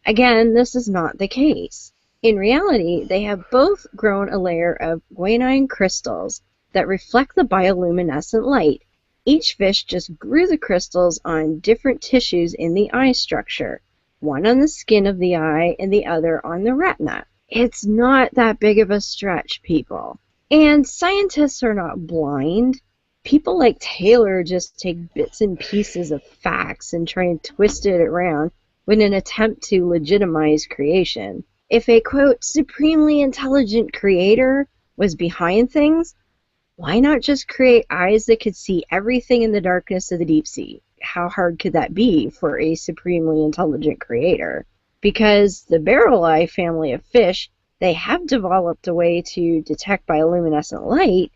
Again, this is not the case. In reality, they have both grown a layer of guanine crystals that reflect the bioluminescent light. Each fish just grew the crystals on different tissues in the eye structure, one on the skin of the eye and the other on the retina. It's not that big of a stretch, people. And scientists are not blind. People like Taylor just take bits and pieces of facts and try and twist it around in an attempt to legitimize creation. If a, quote, supremely intelligent creator was behind things, why not just create eyes that could see everything in the darkness of the deep sea? How hard could that be for a supremely intelligent creator? Because the barrel eye family of fish, they have developed a way to detect bioluminescent light,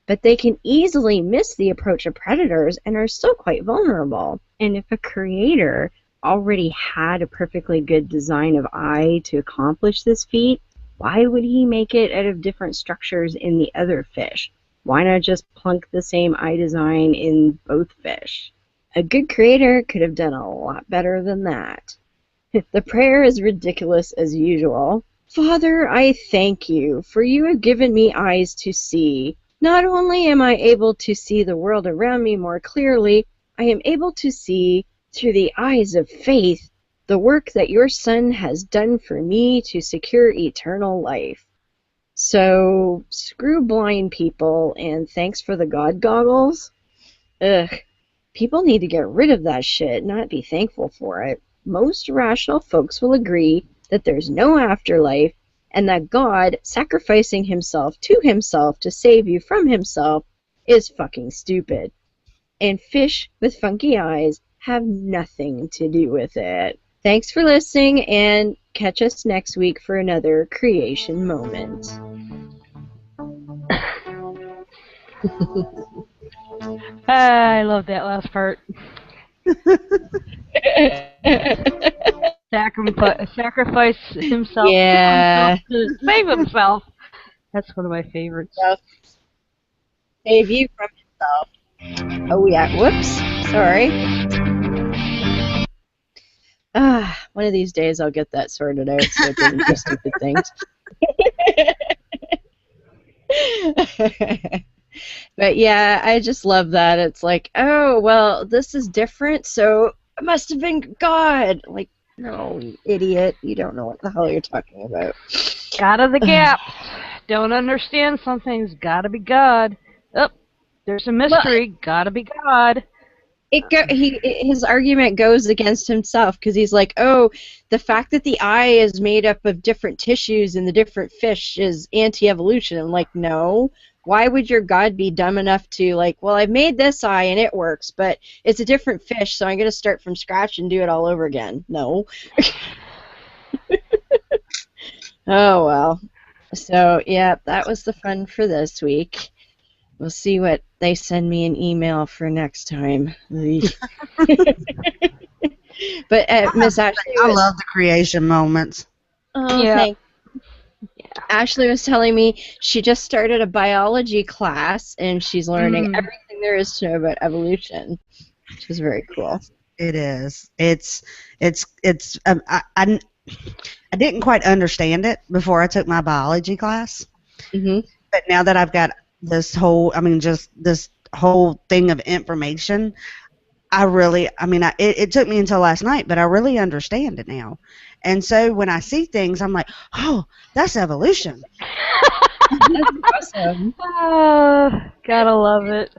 but they can easily miss the approach of predators and are still quite vulnerable. And if a creator already had a perfectly good design of eye to accomplish this feat, why would he make it out of different structures in the other fish? Why not just plunk the same eye design in both fish? A good creator could have done a lot better than that. The prayer is ridiculous as usual. Father, I thank you, for you have given me eyes to see. Not only am I able to see the world around me more clearly, I am able to see, through the eyes of faith, the work that your Son has done for me to secure eternal life. So, screw blind people, and thanks for the God goggles? Ugh. People need to get rid of that shit, not be thankful for it. Most rational folks will agree that there's no afterlife, and that God sacrificing himself to save you from himself is fucking stupid. And fish with funky eyes have nothing to do with it. Thanks for listening, and catch us next week for another creation moment. I love that last part. Sacrifice himself Yeah. to save himself. That's one of my favorites. Save you from himself. Oh yeah, whoops, sorry. One of these days I'll get that sorted out so it doesn't do stupid things. But yeah, I just love that. It's like, oh, well, this is different, so it must have been God. Like, no, you idiot. You don't know what the hell you're talking about. God of the gaps. Don't understand something's gotta be God. Oh, there's a mystery. Gotta be God. his argument goes against himself because he's like, oh, the fact that the eye is made up of different tissues in the different fish is anti-evolution. I'm like, no. Why would your God be dumb enough to like, well, I've made this eye and it works, but it's a different fish, so I'm going to start from scratch and do it all over again? No. Oh, well. So, yeah, that was the fun for this week. We'll see what they send me an email for next time. But Miss Ashley I was, love the creation moments. oh, Yeah. thank Ashley was telling me she just started a biology class and she's learning everything there is to know about evolution, which is very cool. It is. I didn't quite understand it before I took my biology class. Mm-hmm. But now that I've got just this whole thing of information, it took me until last night, but I really understand it now. And so when I see things, I'm like, oh, that's evolution. That's awesome. Gotta love it.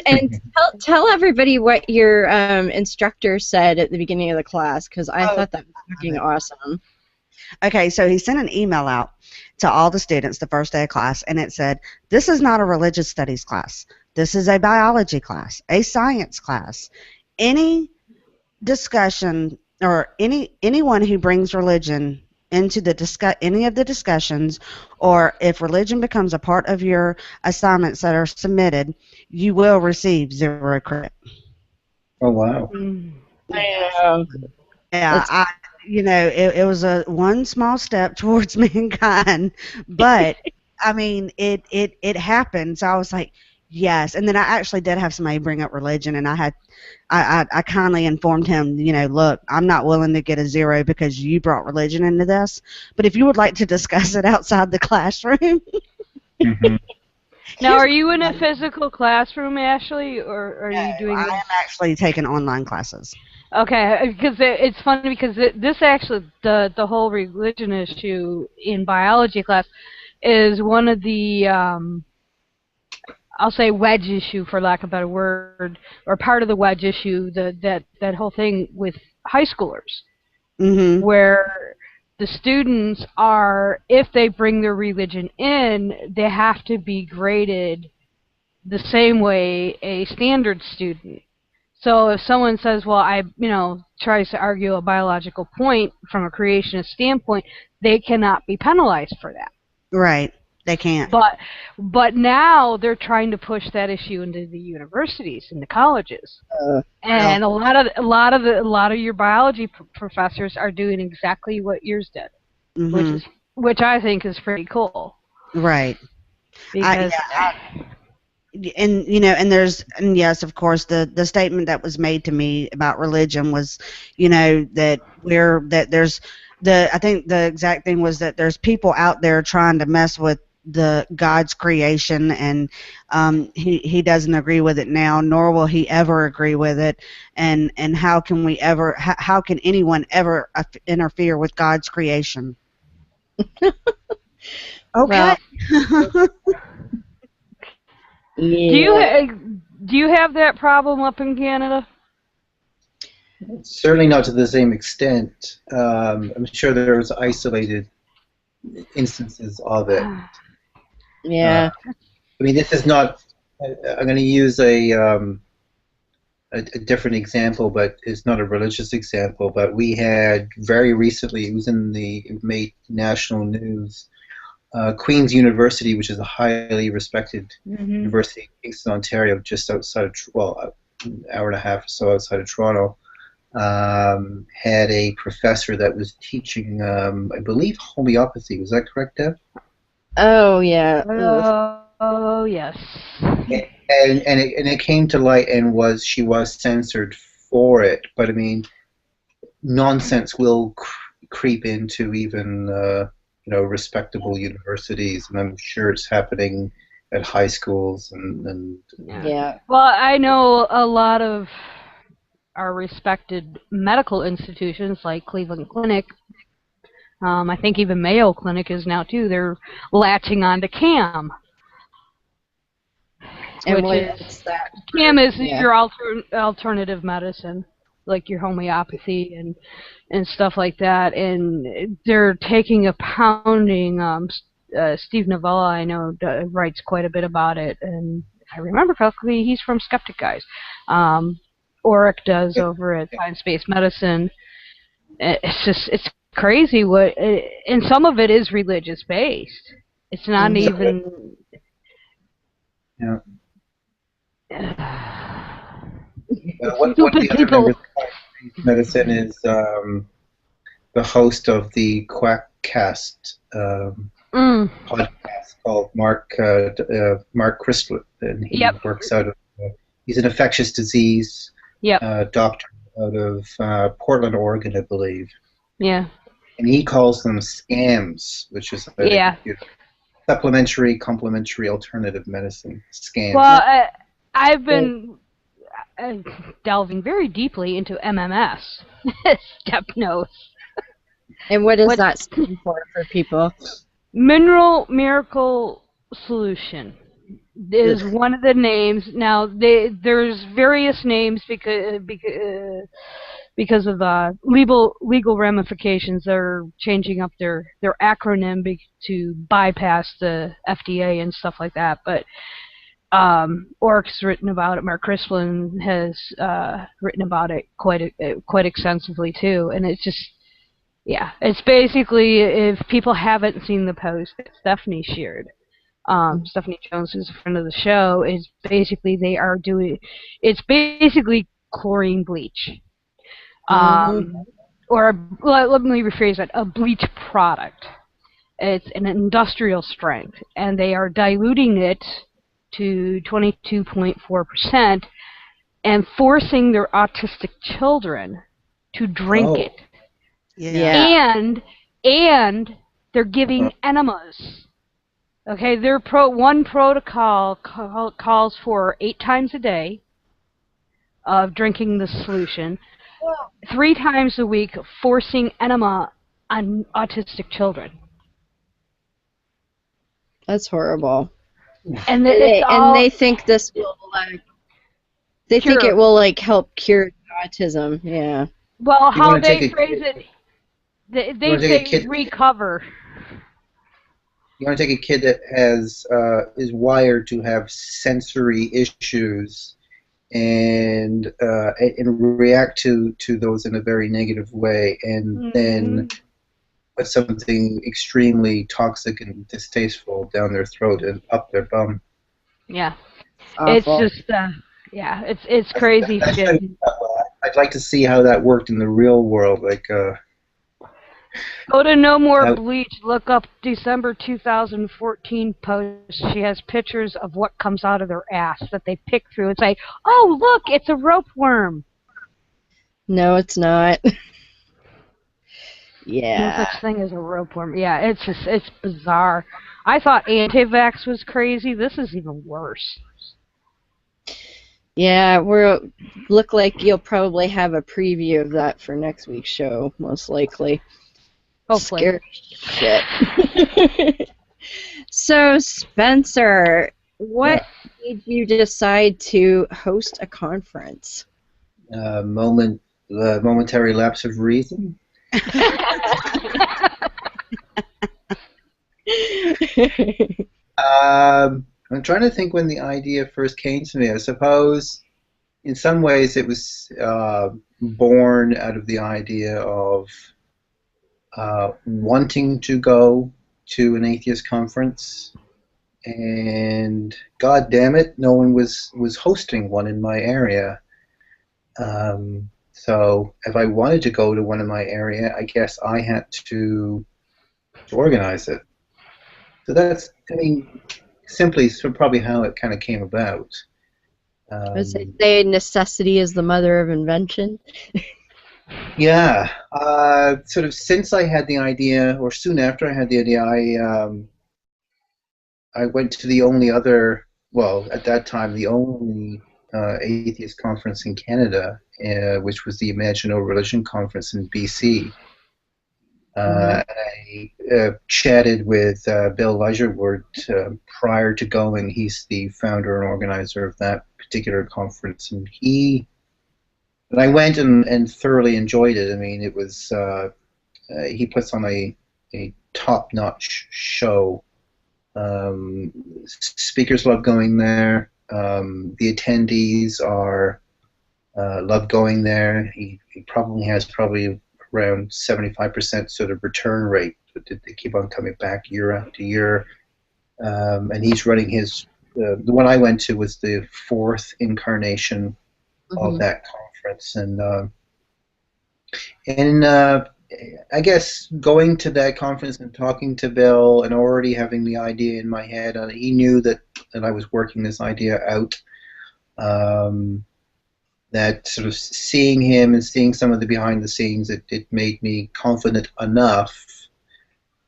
And tell everybody what your instructor said at the beginning of the class, because I thought that was fucking awesome. Okay, so he sent an email out to all the students the first day of class, and it said, this is not a religious studies class. This is a biology class, a science class. Any discussion or anyone who brings religion into any of the discussions, or if religion becomes a part of your assignments that are submitted, you will receive 0 credit. Oh, wow. I know. Yeah, it was a one small step towards mankind, but I mean, it happened. So I was like, yes. And then I actually did have somebody bring up religion, and I kindly informed him, look, I'm not willing to get a 0 because you brought religion into this, but if you would like to discuss it outside the classroom. Mm-hmm. Now, are you in a physical classroom, Ashley, or are you doing I am actually taking online classes. Okay, because it's funny because this actually, the whole religion issue in biology class is one of the, I'll say wedge issue for lack of a better word, or part of the wedge issue, that whole thing with high schoolers, where the students are, if they bring their religion in, they have to be graded the same way a standard student. So if someone says, well, tries to argue a biological point from a creationist standpoint, they cannot be penalized for that. Right. They can't. But now they're trying to push that issue into the universities and the colleges. And a lot of your biology professors are doing exactly what yours did, which I think is pretty cool. Right. Because and yes, of course, the statement that was made to me about religion was, that I think the exact thing was that there's people out there trying to mess with the God's creation, and he doesn't agree with it now, nor will he ever agree with it, and how can anyone ever interfere with God's creation? Okay. Well, yeah. Do you have that problem up in Canada? Certainly not to the same extent. I'm sure there's isolated instances of it. Yeah. I mean, this is not. I'm going to use a different example, but it's not a religious example. But we had very recently, it made national news. Queen's University, which is a highly respected university in Kingston, Ontario, just outside of, an hour and a half or so outside of Toronto, had a professor that was teaching, I believe, homeopathy. Was that correct, Deb? Oh, yeah. Oh, yes. And it came to light, and she was censored for it. But I mean, nonsense will creep into even respectable universities, and I'm sure it's happening at high schools and Yeah. Well, I know a lot of our respected medical institutions like Cleveland Clinic. I think even Mayo Clinic is now too. They're latching on to CAM. And which what is is that? CAM is Yeah. your alternative medicine, like your homeopathy and stuff like that. And they're taking a pounding. Steve Novella, I know, writes quite a bit about it, and if I remember correctly, he's from Skeptic Guys. Oric does over at Science Based Medicine. It's crazy what, and some of it is religious based. It's not Mhm. even. Yeah. One of Stupid the other people. members of medicine is the host of the Quackcast podcast called Mark Christlet, and he Yep. works out of. He's an infectious disease Yep. doctor out of Portland, Oregon, I believe, Yeah. and he calls them scams, which is Yeah. supplementary, complementary, alternative medicine scams. Well, I've been delving very deeply into MMS, step notes. And what does that stand for people? Mineral Miracle Solution is one of the names. Now, there's various names because of legal ramifications. They're changing up their acronym to bypass the FDA and stuff like that. But Orc's written about it. Mark Crispin has written about it quite extensively too, and it's just, yeah, it's basically, if people haven't seen the post that Stephanie shared, Stephanie Jones, who's a friend of the show, is basically it's basically chlorine bleach, or let me rephrase that, a bleach product. It's an industrial strength, and they are diluting it to 22.4% and forcing their autistic children to drink it. Yeah. And they're giving enemas. Okay, one protocol calls for 8 times a day of drinking the solution, 3 times a week forcing enema on autistic children. That's horrible. And they think this will think it will help cure autism. Yeah. Well, how they phrase it, they say recover. You want to take a kid that is wired to have sensory issues and react to those in a very negative way, and then put something extremely toxic and distasteful down their throat and up their bum. Yeah, Awful. It's just it's crazy shit. I'd like to see how that worked in the real world, Go to No More Bleach, look up December 2014 post. She has pictures of what comes out of their ass that they pick through and say, oh, look, it's a rope worm. No, it's not. Yeah. No such thing as a rope worm. Yeah, it's bizarre. I thought anti-vax was crazy. This is even worse. Yeah, look like you'll probably have a preview of that for next week's show, most likely. Hopefully. Scary shit. So, Spencer, what made you decide to host a conference? Momentary lapse of reason. I'm trying to think when the idea first came to me. I suppose in some ways it was born out of the idea of wanting to go to an atheist conference, and God damn it, no one was hosting one in my area. So if I wanted to go to one in my area, I guess I had to organize it. So that's, simply probably how it kind of came about. As they say, necessity is the mother of invention. Yeah, sort of since I had the idea, or soon after I had the idea, I went to the only other, well, at that time, the only atheist conference in Canada, which was the Imagine No Religion conference in BC. I chatted with Bill Leisureward prior to going. He's the founder and organizer of that particular conference, and I went and thoroughly enjoyed it. I mean, it was he puts on a top-notch show. Speakers love going there. The attendees are love going there. He probably has around 75% sort of return rate. They keep on coming back year after year. And he's running his. The one I went to was the fourth incarnation of that conference, and I guess going to that conference and talking to Bill and already having the idea in my head, he knew that I was working this idea out. That sort of seeing him and seeing some of the behind the scenes, it made me confident enough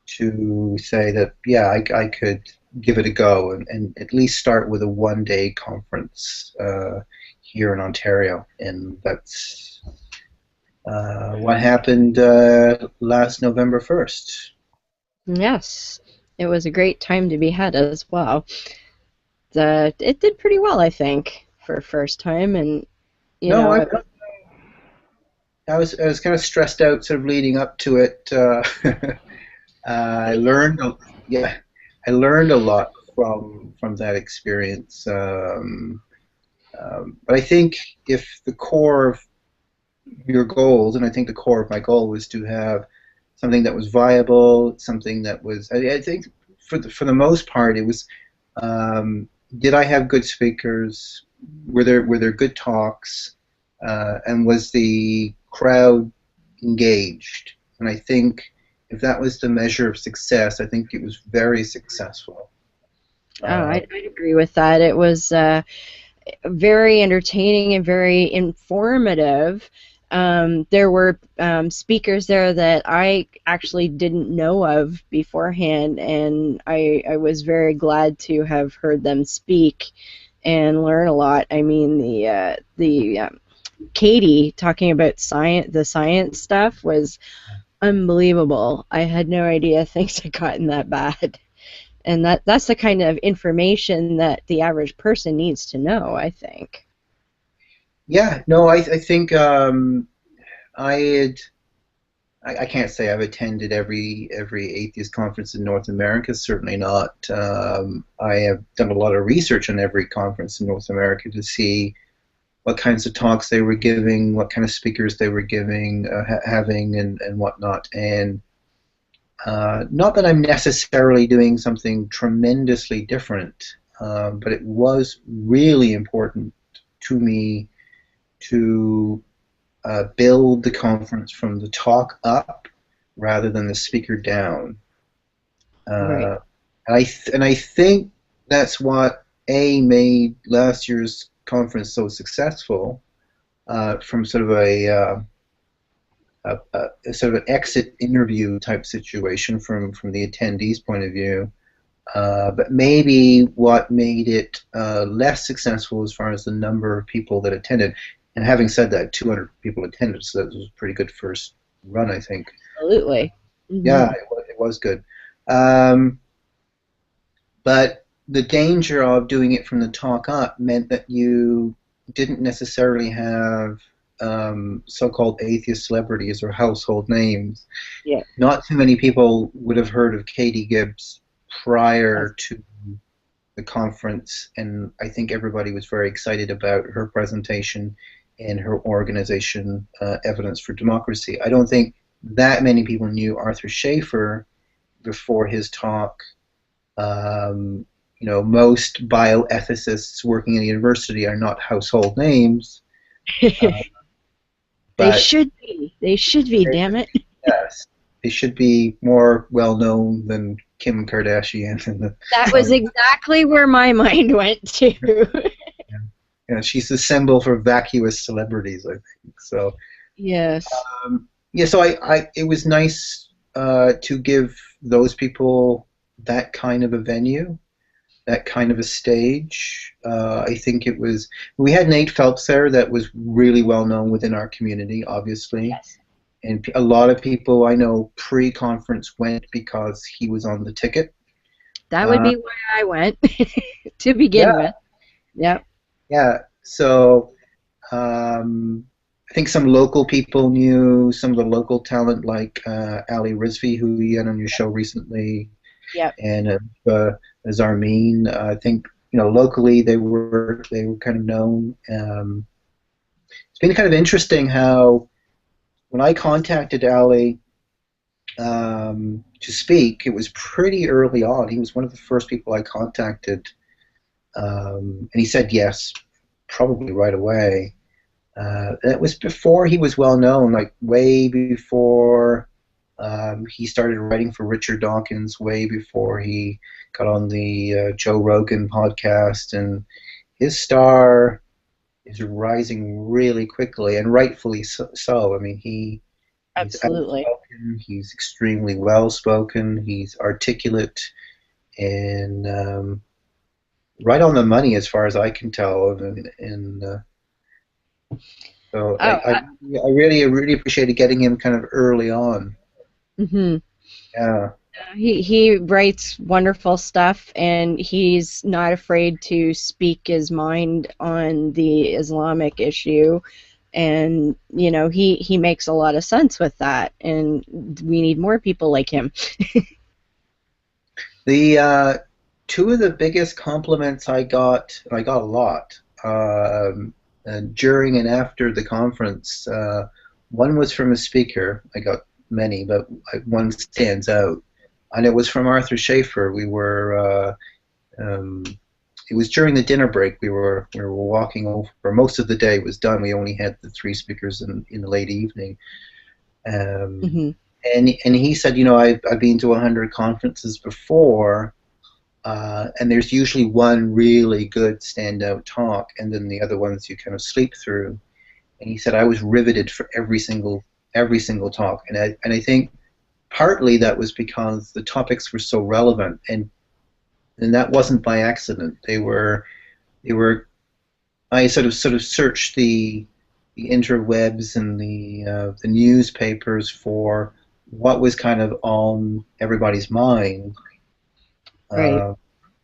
to say that, yeah, I could give it a go and at least start with a one-day conference here in Ontario. And that's what happened last November 1st. Yes, it was a great time to be had as well. It did pretty well, I think, for first time, and I was kind of stressed out, sort of leading up to it. I learned a lot from that experience. But I think if the core of your goals, and I think the core of my goal was to have something that was viable, something that was. I think for the most part, it was. Did I have good speakers? Were there good talks? And was the crowd engaged? And I think if that was the measure of success, I think it was very successful. I'd agree with that. It was very entertaining and very informative. There were speakers there that I actually didn't know of beforehand, and I was very glad to have heard them speak and learn a lot. I mean, the Katie talking about the science stuff was unbelievable. I had no idea things had gotten that bad. And that's the kind of information that the average person needs to know, I think. Yeah, no, I think I can't say I've attended every atheist conference in North America. Certainly not. I have done a lot of research on every conference in North America to see what kinds of talks they were giving, what kind of speakers they were giving, having, and whatnot. And not that I'm necessarily doing something tremendously different, but it was really important to me to build the conference from the talk up rather than the speaker down. Right. And I think that's what made last year's conference so successful, from sort of a sort of an exit interview type situation from the attendees' point of view. But maybe what made it less successful as far as the number of people that attended. And having said that, 200 people attended, so that was a pretty good first run, I think. Absolutely. Mm-hmm. Yeah, it was good. But the danger of doing it from the talk up meant that you didn't necessarily have so-called atheist celebrities or household names. Yeah. Not too many people would have heard of Katie Gibbs prior to the conference, and I think everybody was very excited about her presentation and her organization, Evidence for Democracy. I don't think that many people knew Arthur Schaefer before his talk. Most bioethicists working in a university are not household names. They should be. They should be, damn it. Yes. They should be more well-known than Kim Kardashian. That was exactly where my mind went to. Yeah, she's the symbol for vacuous celebrities, I think. So. Yes. So it was nice to give those people that kind of a venue, that kind of a stage. I think we had Nate Phelps there that was really well known within our community, obviously. Yes. and a lot of people I know pre-conference went because he was on the ticket. That would be why I went to Yeah, begin with. Yep. yeah. So I think some local people knew some of the local talent, like Ali Rizvi, who you had on your show recently, Yep. and Zarmeen. I think locally they were kind of known. It's been kind of interesting how when I contacted Ali to speak, it was pretty early on. He was one of the first people I contacted, and he said yes, probably right away. That was before he was well known, like way before he started writing for Richard Dawkins, way before he got on the Joe Rogan podcast, and his star is rising really quickly, and rightfully so. I mean, he's Absolutely. outspoken, he's extremely well spoken, he's articulate, and right on the money as far as I can tell, and so Oh, I really appreciated getting him kind of early on. mm-hmm. Yeah. He writes wonderful stuff, and he's not afraid to speak his mind on the Islamic issue, and he makes a lot of sense with that, and we need more people like him. The two of the biggest compliments I got, and I got a lot, during and after the conference. One was from a speaker. I got many, but one stands out, and it was from Arthur Schaefer. We were. It was during the dinner break. We were walking over. Most of the day was done. We only had the three speakers in the late evening. Mm-hmm. And he said, I've been to 100 conferences before, and there's usually one really good standout talk, and then the other ones you kind of sleep through. And he said I was riveted for every single talk, and I think partly that was because the topics were so relevant, and that wasn't by accident. They were. I sort of searched the interwebs and the newspapers for what was kind of on everybody's mind, Right.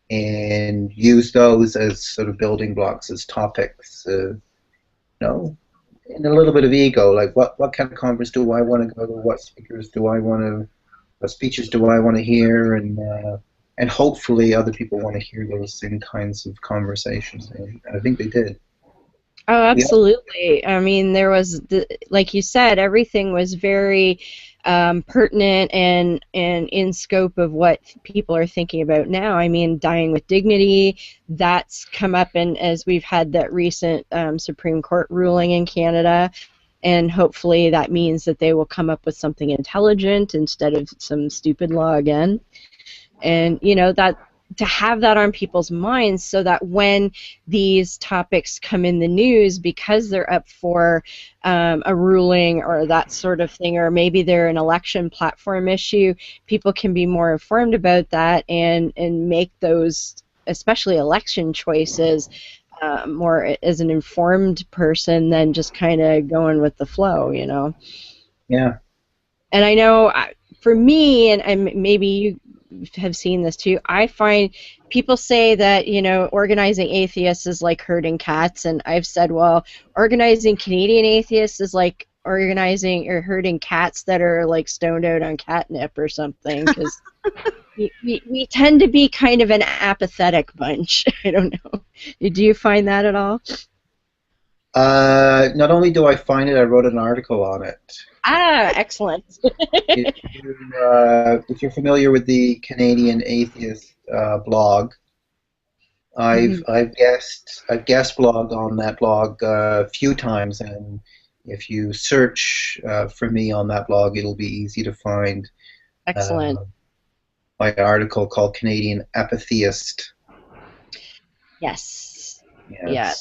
and use those as sort of building blocks, as topics, and a little bit of ego, like what kind of conference do I want to go to, what speakers do I want to, what speeches do I want to hear, and hopefully other people want to hear those same kinds of conversations, and I think they did. Oh, Yeah. absolutely. I mean, there was, like you said, everything was very pertinent and in scope of what people are thinking about now. I mean, dying with dignity, that's come up, and as we've had that recent Supreme Court ruling in Canada, and hopefully that means that they will come up with something intelligent instead of some stupid law again. And that, to have that on people's minds, so that when these topics come in the news, because they're up for a ruling or that sort of thing, or maybe they're an election platform issue, people can be more informed about that and make those, especially election choices, more as an informed person than just kind of going with the flow. Yeah. And I know, for me, and maybe you have seen this too, I find people say that, organizing atheists is like herding cats, and I've said, well, organizing Canadian atheists is like organizing or herding cats that are like stoned out on catnip or something, because we tend to be kind of an apathetic bunch. I don't know. Do you find that at all? Not only do I find it, I wrote an article on it. Ah, excellent. If you're familiar with the Canadian Atheist blog, I've guest blogged on that blog a few times, and if you search for me on that blog, it'll be easy to find. Excellent. My article called Canadian Atheist. Yes. Yes. Yeah.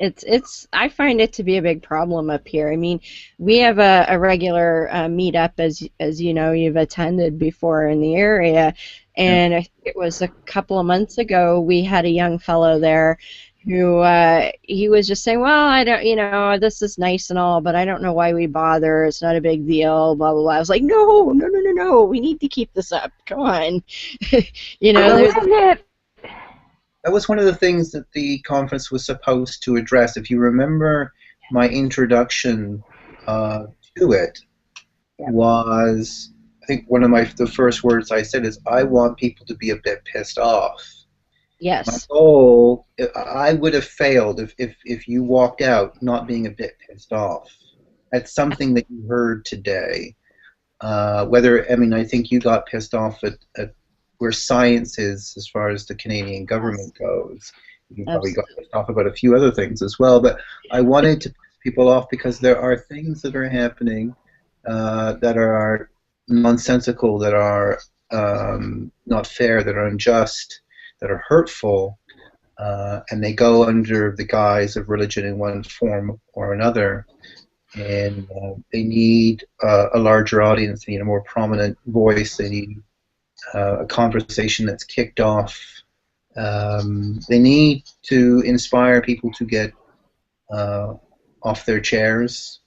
It's I find it to be a big problem up here. I mean, we have a regular meetup, as you know, you've attended before in the area, and I think it was a couple of months ago we had a young fellow there who he was just saying, well, I don't, this is nice and all, but I don't know why we bother. It's not a big deal, blah, blah, blah. I was like, no, no, no, no, no. We need to keep this up. Come on. There's That was one of the things that the conference was supposed to address. If you remember my introduction to it was, I think one of the first words I said is, I want people to be a bit pissed off. Yes. My goal, I would have failed if you walked out not being a bit pissed off at something that you heard today. I think you got pissed off at where science is as far as the Canadian government goes. You probably got pissed off about a few other things as well, but I wanted to piss people off because there are things that are happening that are nonsensical, that are not fair, that are unjust, that are hurtful, and they go under the guise of religion in one form or another. And they need a larger audience, they need a more prominent voice, they need a conversation that's kicked off. They need to inspire people to get off their chairs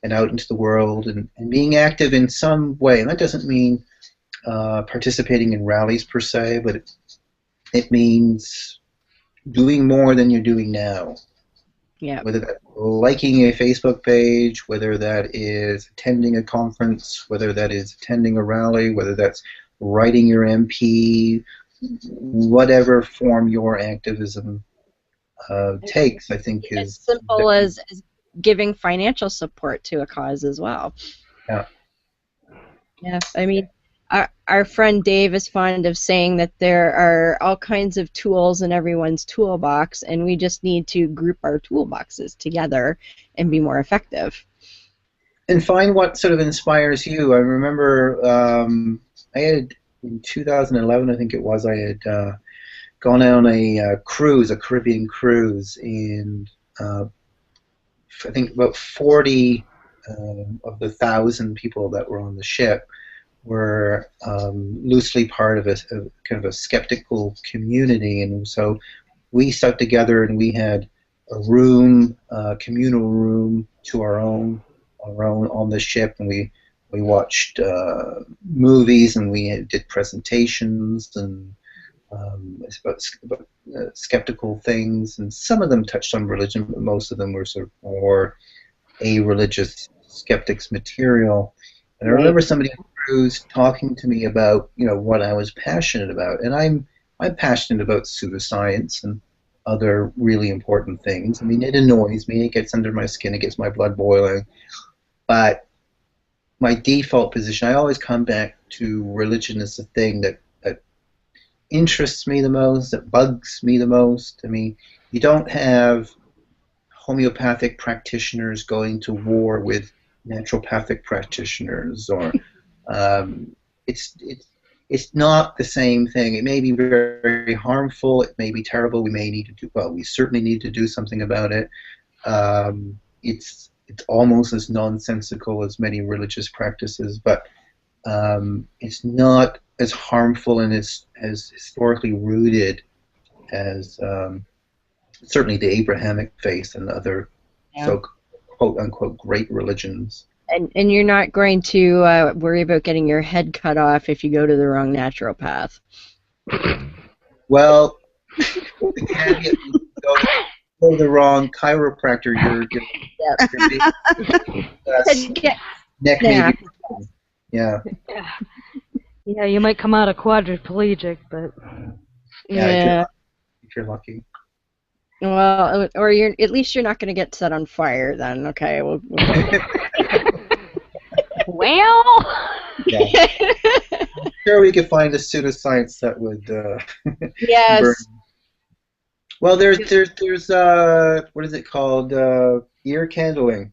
and out into the world and being active in some way. And that doesn't mean participating in rallies per se, but it means doing more than you're doing now. Yeah. Whether that's liking a Facebook page, whether that is attending a conference, whether that is attending a rally, whether that's writing your MP, whatever form your activism takes, I think is as simple as giving financial support to a cause as well. Yeah. Yeah, I mean, our friend Dave is fond of saying that there are all kinds of tools in everyone's toolbox, and we just need to group our toolboxes together and be more effective. And find what sort of inspires you. I remember I had, in 2011, I think it was, I had gone on a cruise, a Caribbean cruise, and I think about 40 of the 1,000 people that were on the ship were loosely part of a kind of a skeptical community, and so we stuck together and we had a room, a communal room to our own on the ship, and we watched movies and we did presentations and about skeptical things, and some of them touched on religion, but most of them were sort of more a-religious skeptics material. And I remember somebody on the cruise talking to me about what I was passionate about, and I'm passionate about pseudoscience and other really important things. I mean, it annoys me, it gets under my skin, it gets my blood boiling, but my default position, I always come back to religion as the thing that interests me the most, that bugs me the most. I mean, you don't have homeopathic practitioners going to war with naturopathic practitioners, or it's not the same thing. It may be very, very harmful, it may be terrible, we may need to do, well, we certainly need to do something about it. It's almost as nonsensical as many religious practices, but it's not as harmful and as historically rooted as certainly the Abrahamic faith and other so quote-unquote great religions. And you're not going to worry about getting your head cut off if you go to the wrong naturopath. Well, the caveat is go to the wrong chiropractor, you're neck may be wrong. Yeah. Yeah, you might come out a quadriplegic, but yeah, if you're lucky. Well, or at least you're not going to get set on fire then. Okay. Well. Yeah. I'm sure we could find a pseudoscience that would yes. burn. Well, there's what is it called? Ear candling.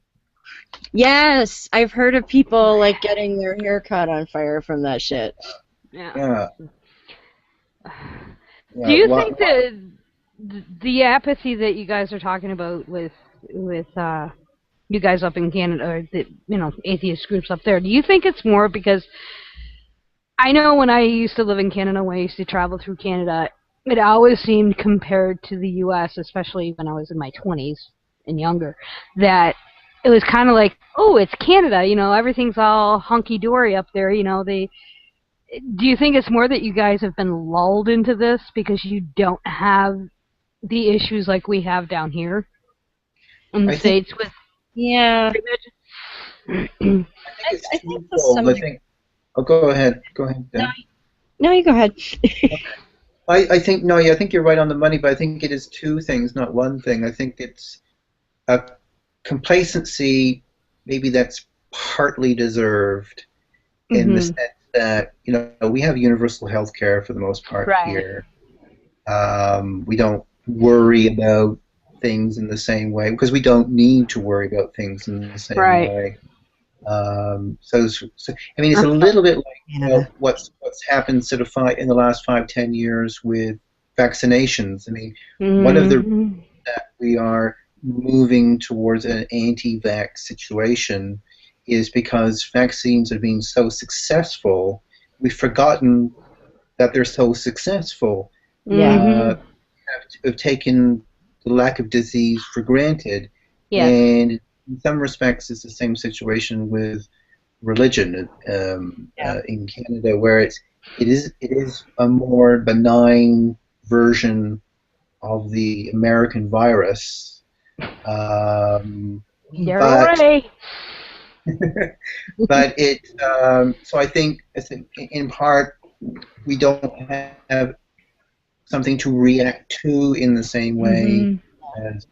Yes, I've heard of people like getting their hair caught on fire from that shit. Yeah. Do you think that the apathy that you guys are talking about with you guys up in Canada, or the atheist groups up there, do you think it's more because I know when I used to live in Canada, when I used to travel through Canada, it always seemed compared to the U.S., especially when I was in my 20s and younger, that it was kind of like, oh, it's Canada, everything's all hunky-dory up there, Do you think it's more that you guys have been lulled into this because you don't have the issues like we have down here in the States with Yeah. religion? I think I it's think twofold. I think. Oh, go ahead. Go ahead. Dan. No, you go ahead. I think no. Yeah, I think you're right on the money, but I think it is two things, not one thing. I think it's a complacency, maybe that's partly deserved in the sense that we have universal health care for the most part here. We don't worry about things in the same way because we don't need to worry about things in the same way. So I mean, it's a little bit like what's happened sort of in the last 5-10 years with vaccinations. I mean, one of the reasons that we are moving towards an anti-vax situation is because vaccines are being so successful. We've forgotten that they're so successful. Have taken the lack of disease for granted. Yes. And in some respects, it's the same situation with religion in Canada, where it is a more benign version of the American virus. But it. So I think in part we don't have something to react to in the same way as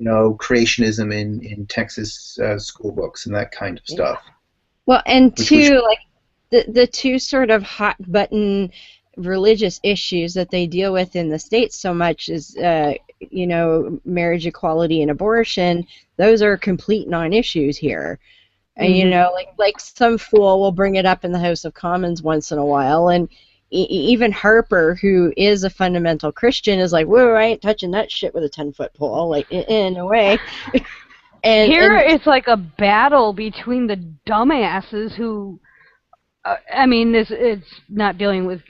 creationism in Texas school books and that kind of stuff. Well, and like the two sort of hot button religious issues that they deal with in the States so much is marriage equality and abortion. Those are complete non-issues here. And like some fool will bring it up in the House of Commons once in a while, and even Harper, who is a fundamental Christian, is like, whoa, I ain't touching that shit with a 10-foot pole, like, in a way. Here it's like a battle between the dumbasses who, it's not dealing with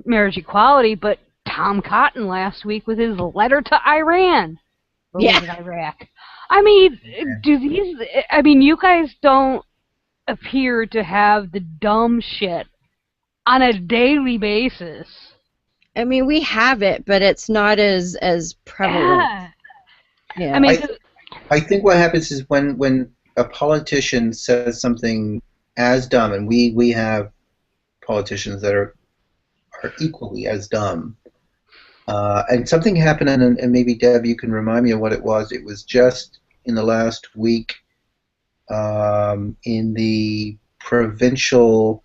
marriage equality, but Tom Cotton last week with his letter to Iran. Or was it Iraq? I mean, you guys don't appear to have the dumb shit on a daily basis. I mean, we have it, but it's not as prevalent. Yeah. I think what happens is when a politician says something as dumb, and we have politicians that are equally as dumb, and something happened, and maybe Deb, you can remind me of what it was. It was just in the last week in the provincial.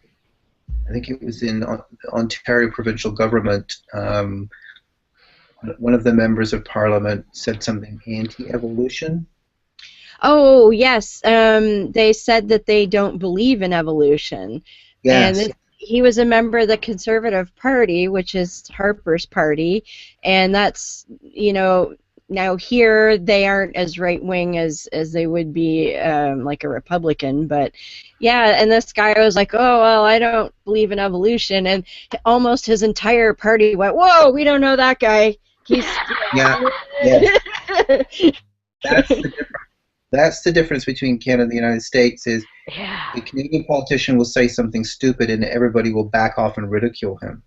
I think it was in Ontario provincial government. One of the members of parliament said something anti-evolution. Oh, yes. They said that they don't believe in evolution. Yes. And he was a member of the Conservative Party, which is Harper's party, and that's, now here they aren't as right-wing as they would be like a Republican, but yeah, and this guy was like, oh, well, I don't believe in evolution, and almost his entire party went, whoa, we don't know that guy. He's yeah. That's the difference between Canada and the United States is the Canadian politician will say something stupid and everybody will back off and ridicule him.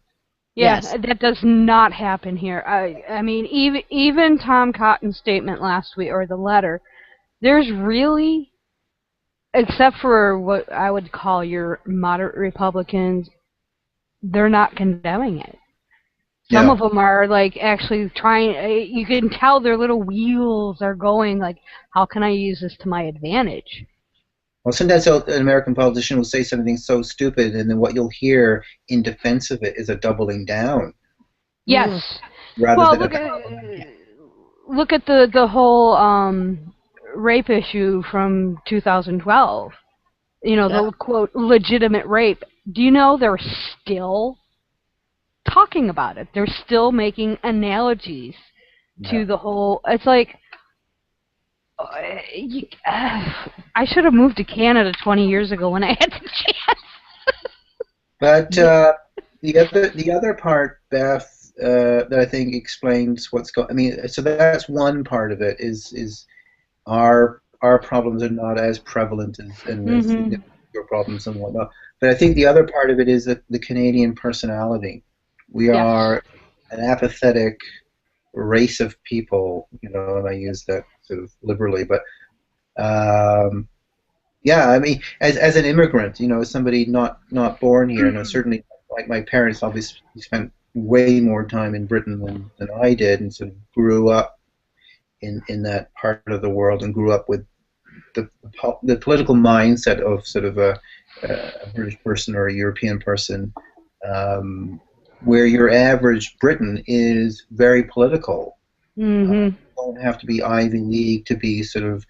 Yes, that does not happen here. I mean, even Tom Cotton's statement last week, or the letter, there's really, except for what I would call your moderate Republicans, they're not condemning it. Some of them are like actually trying. You can tell their little wheels are going like, how can I use this to my advantage? Well, sometimes an American politician will say something so stupid, and then what you'll hear in defense of it is a doubling down. Yes. Rather than look at the whole rape issue from 2012. The quote legitimate rape. Do you know they're still talking about it? They're still making analogies to the whole. It's like. I should have moved to Canada 20 years ago when I had the chance. But the other part, Beth, that I think explains what's going. I mean, so that's one part of it. Is our problems are not as prevalent as your problems and whatnot. But I think the other part of it is that the Canadian personality. We Yes. are an apathetic race of people, and I use that sort of liberally, but yeah, I mean, as an immigrant, as somebody not born here, and certainly like my parents obviously spent way more time in Britain than I did, and sort of grew up in that part of the world and grew up with the political mindset of sort of a British person or a European person, where your average Briton is very political. You don't have to be Ivy League to be sort of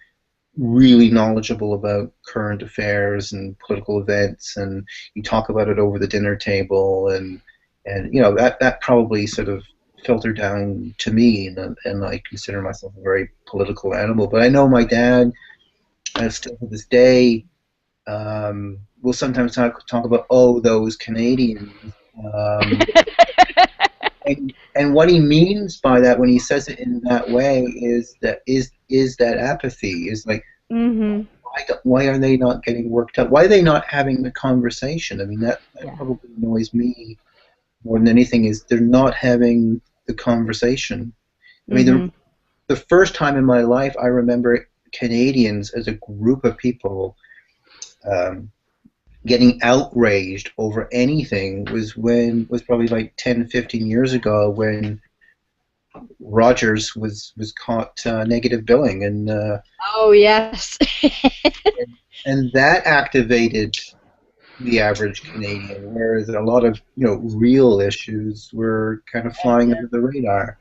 really knowledgeable about current affairs and political events, and you talk about it over the dinner table, and that probably sort of filtered down to me, and I consider myself a very political animal. But I know my dad, still to this day, will sometimes talk about, oh, those Canadians. And what he means by that, when he says it in that way, is that apathy. Is like, why are they not getting worked up? Why are they not having the conversation? I mean, that probably annoys me more than anything. Is they're not having the conversation. I mean, the first time in my life I remember Canadians as a group of people getting outraged over anything was probably like 10, 15 years ago, when Rogers was caught negative billing, and oh yes. and that activated the average Canadian, whereas a lot of real issues were kind of flying under the radar.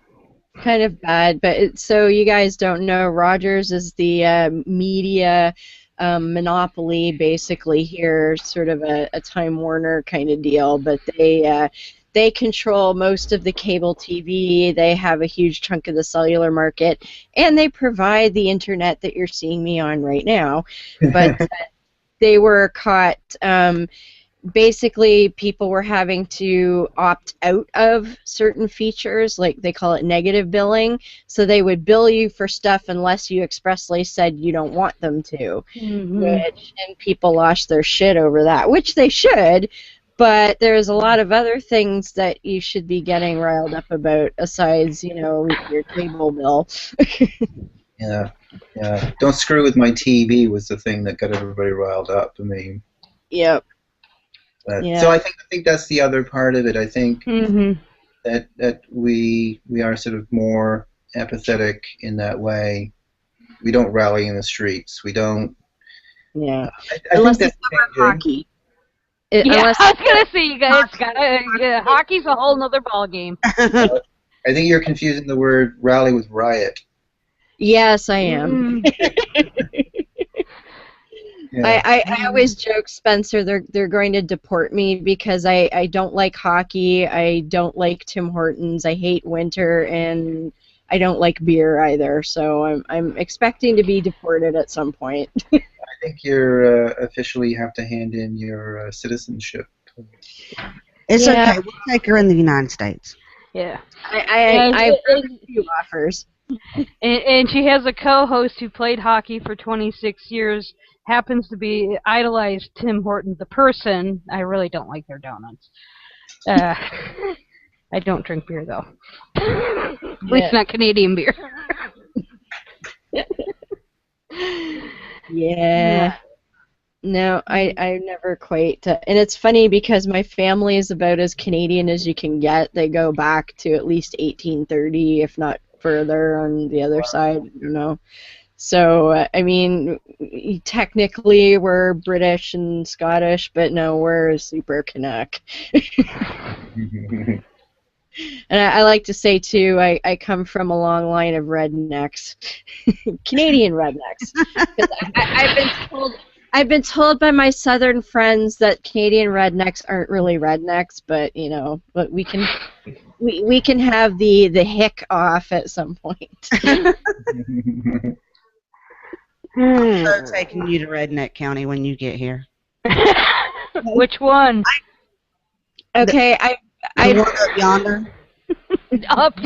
Kind of bad, but so you guys don't know, Rogers is the media monopoly basically here, sort of a Time Warner kind of deal, but they control most of the cable TV, they have a huge chunk of the cellular market, and they provide the internet that you're seeing me on right now. But they were caught, basically people were having to opt out of certain features, like they call it negative billing, so they would bill you for stuff unless you expressly said you don't want them to, and people lost their shit over that, which they should, but there's a lot of other things that you should be getting riled up about aside, your cable bill. Yeah. Don't screw with my TV was the thing that got everybody riled up. I mean. Yep. So I think that's the other part of it. I think that we are sort of more apathetic in that way. We don't rally in the streets. We don't. Yeah. I unless think it's hockey. I was gonna say, you guys hockey's a whole nother ball game. I think you're confusing the word rally with riot. Yes, I am. Yeah. I always joke, Spencer, they're going to deport me because I don't like hockey, I don't like Tim Hortons, I hate winter, and I don't like beer either. So I'm expecting to be deported at some point. I think you're officially have to hand in your citizenship. It's okay. We'll take her in the United States. Yeah. I've heard a few offers. And she has a co-host who played hockey for 26 years, happens to be idolized Tim Horton, the person. I really don't like their donuts. I don't drink beer, though. At least not Canadian beer. Yeah. No, I never quite. And it's funny because my family is about as Canadian as you can get. They go back to at least 1830, if not further, on the other side, So, I mean, technically we're British and Scottish, but no, we're a super Canuck. And I like to say, too, I come from a long line of rednecks. Canadian rednecks. I've been told by my southern friends that Canadian rednecks aren't really rednecks, but but we can have the hick off at some point. I'm taking you to Redneck County when you get here. Which one? Okay, the one up yonder. Up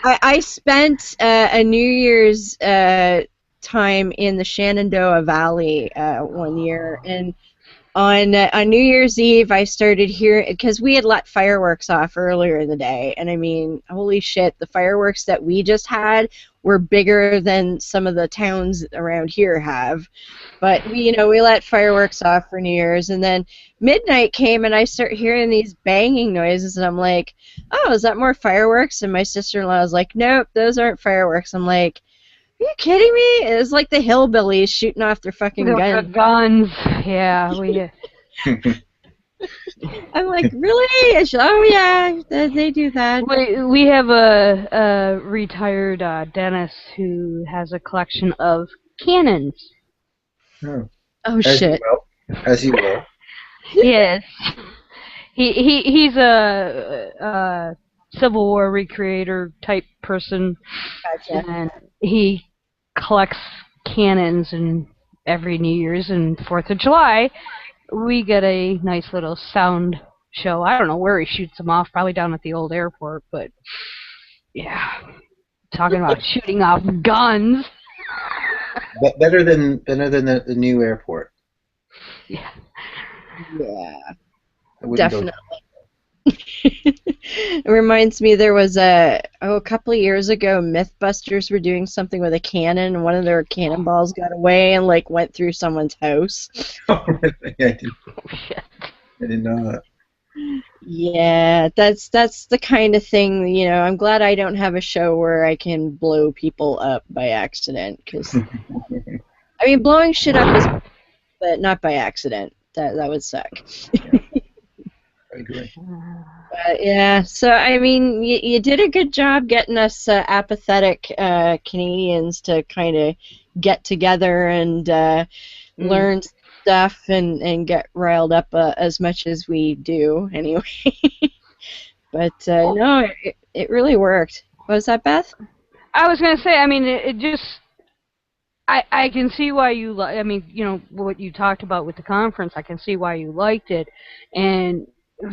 I spent a New Year's time in the Shenandoah Valley one year, and on New Year's Eve, I started hearing, because we had let fireworks off earlier in the day, and I mean, holy shit, the fireworks that we just had were bigger than some of the towns around here have. But we let fireworks off for New Year's, and then midnight came, and I start hearing these banging noises, and I'm like, "Oh, is that more fireworks?" And my sister-in-law was like, "Nope, those aren't fireworks." I'm like, "Are you kidding me?" It was like the hillbillies shooting off their fucking the guns. guns. Yeah, we. I'm like, really? Oh yeah, they do that. We have a retired dentist who has a collection of cannons. Oh, Oh as you shit. will. As you will. Yes. He's a Civil War recreator type person, Gotcha. and he collects cannons. And every New Year's and 4th of July, we get a nice little sound show. I don't know where he shoots them off, probably down at the old airport, but yeah, talking about shooting off guns. But better than the new airport. Yeah. Yeah, I wouldn't go. definitely. It reminds me, there was a couple of years ago, Mythbusters were doing something with a cannon, and one of their cannonballs got away and like went through someone's house. Oh, really? I Oh, shit. didn't know that. Yeah, that's the kind of thing, I'm glad I don't have a show where I can blow people up by accident, because I mean, blowing shit up is, but not by accident. That would suck. I agree. Yeah, so I mean, you did a good job getting us apathetic Canadians to kind of get together and learn stuff and get riled up as much as we do, anyway. But no, it really worked. What was that, Beth? I was gonna say, I mean, it just, I can see why you I mean, what you talked about with the conference, I can see why you liked it, and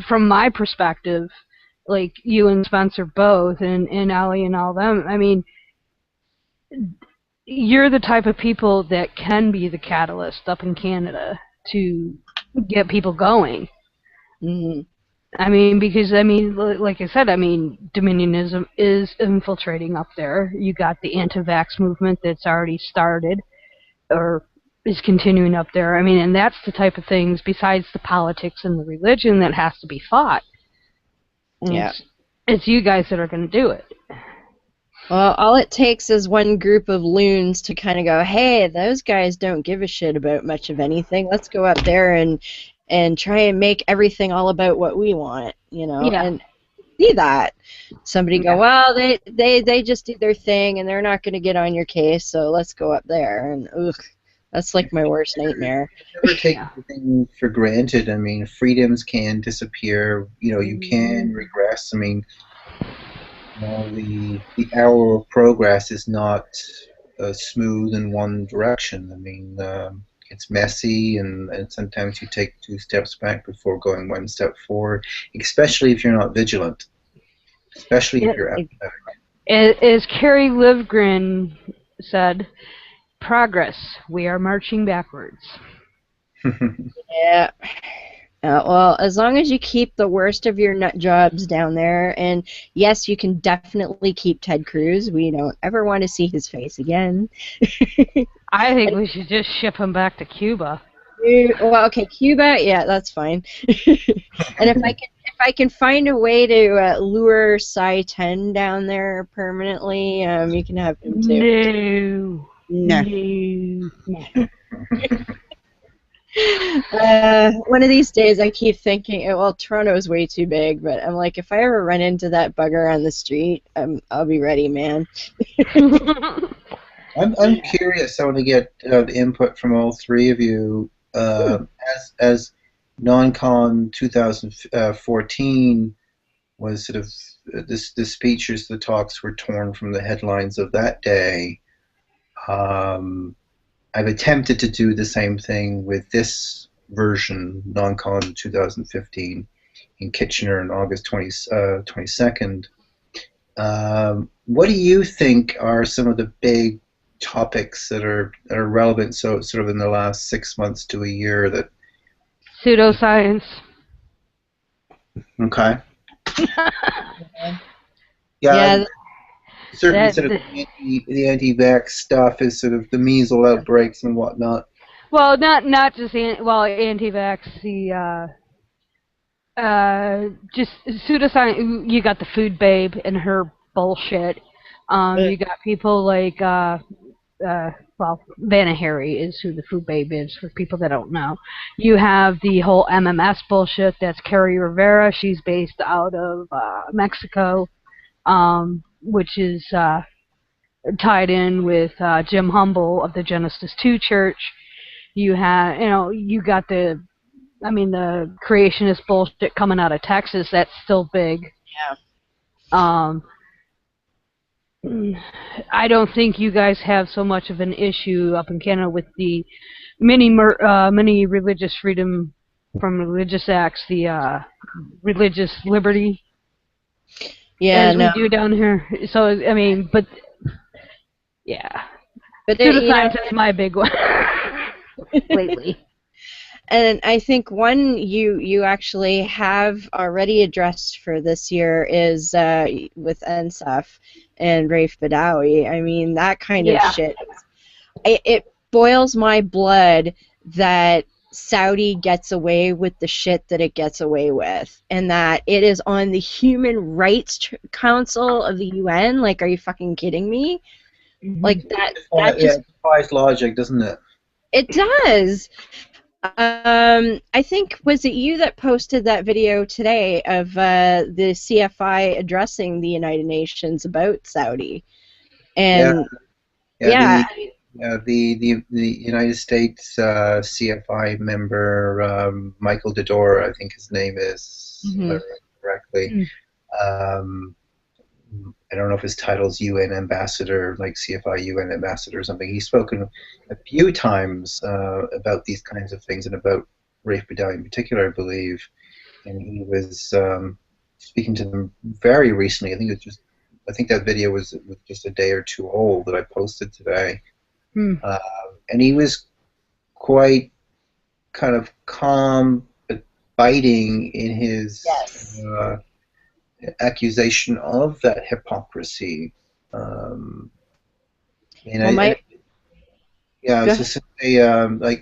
from my perspective, like you and Spencer both, and Allie and all them, I mean, you're the type of people that can be the catalyst up in Canada to get people going. Mm-hmm. I mean, because, I mean, like I said, I mean, Dominionism is infiltrating up there. You got the anti-vax movement that's already started, or is continuing up there. I mean, and that's the type of things, besides the politics and the religion, that has to be fought. And Yeah. it's you guys that are going to do it. Well, all it takes is one group of loons to kind of go, hey, those guys don't give a shit about much of anything. Let's go up there and try and make everything all about what we want, Yeah. and see that. Somebody go, well, they just do their thing, and they're not going to get on your case, so let's go up there. And, ugh, that's like my worst nightmare. Never take anything for granted. I mean, freedoms can disappear. You can regress. I mean, the arrow of progress is not smooth in one direction. I mean, it's messy, and sometimes you take 2 steps back before going 1 step forward, especially if you're not vigilant, especially if you're apathetic. As Carrie Livgren said, progress. We are marching backwards. Yeah. Well, as long as you keep the worst of your nut jobs down there, and yes, you can definitely keep Ted Cruz. We don't ever want to see his face again. I think we should just ship him back to Cuba. Well, okay, Cuba, yeah, that's fine. And if I can find a way to lure Cy 10 down there permanently, you can have him too. No. One of these days I keep thinking, well, Toronto's way too big, but I'm like, if I ever run into that bugger on the street, I'll be ready, man. I'm curious. I want to get the input from all 3 of you. As non-con 2014 was sort of the speeches, the talks were torn from the headlines of that day. I've attempted to do the same thing with this version, non-con 2015, in Kitchener on August 22nd. What do you think are some of the big topics that are relevant, so sort of in the last 6 months to a year that? Pseudoscience. Okay. Yeah, Certainly That, sort of the anti-vax stuff is sort of the measles outbreaks and whatnot. well, not just anti-vax. The just pseudoscience. You got the food babe and her bullshit. You got people like Vanna Harry is who the food babe is for people that don't know. You have the whole MMS bullshit. That's Carrie Rivera. She's based out of Mexico, which is tied in with Jim Humble of the Genesis 2 Church. You have, you got the creationist bullshit coming out of Texas. That's still big. yeah. I don't think you guys have so much of an issue up in Canada with the many religious freedom from religious acts, the religious liberty, Yeah, as no. we do down here. So I mean, but yeah, But pseudoscience is my big one lately. And I think one you actually have already addressed for this year is with NSF and Raif Badawi. I mean, that kind of shit. It boils my blood that Saudi gets away with the shit that it gets away with, and that it is on the Human Rights Council of the UN. Like, are you fucking kidding me? Like that just defies logic, doesn't it? It does. I think, was it you that posted that video today of the CFI addressing the United Nations about Saudi? And the United States CFI member Michael Dodora, I think his name is, correctly. I don't know if his title is UN ambassador, like CFI UN ambassador or something. He's spoken a few times about these kinds of things and about Raif Badawi in particular, I believe. And he was speaking to them very recently. I think that video was just a day or two old that I posted today. And he was quite kind of calm but biting in his accusation of that hypocrisy. Like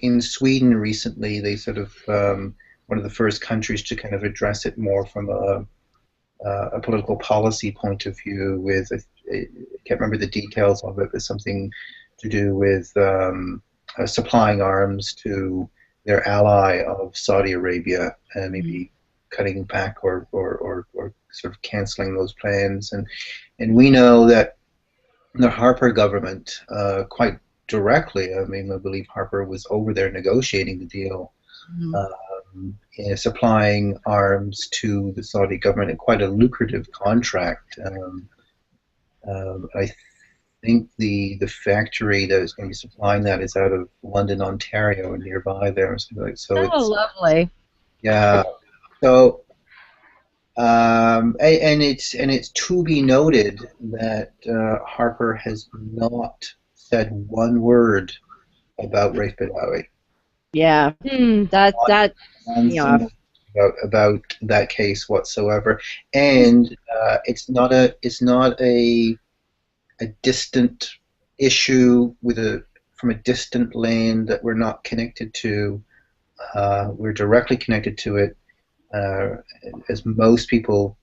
in Sweden recently, they sort of one of the first countries to kind of address it more from a political policy point of view. With I can't remember the details of it, but something to do with supplying arms to their ally of Saudi Arabia, and maybe cutting back or sort of canceling those plans. And we know that the Harper government, quite directly, I mean, I believe Harper was over there negotiating the deal, supplying arms to the Saudi government in quite a lucrative contract. I think the factory that is going to be supplying that is out of London, Ontario, and nearby there. So lovely. Yeah. So, and it's to be noted that Harper has not said one word about Raif Badawi. Yeah, that about that case whatsoever, and it's not a distant issue from a distant land that we're not connected to. We're directly connected to it. As most people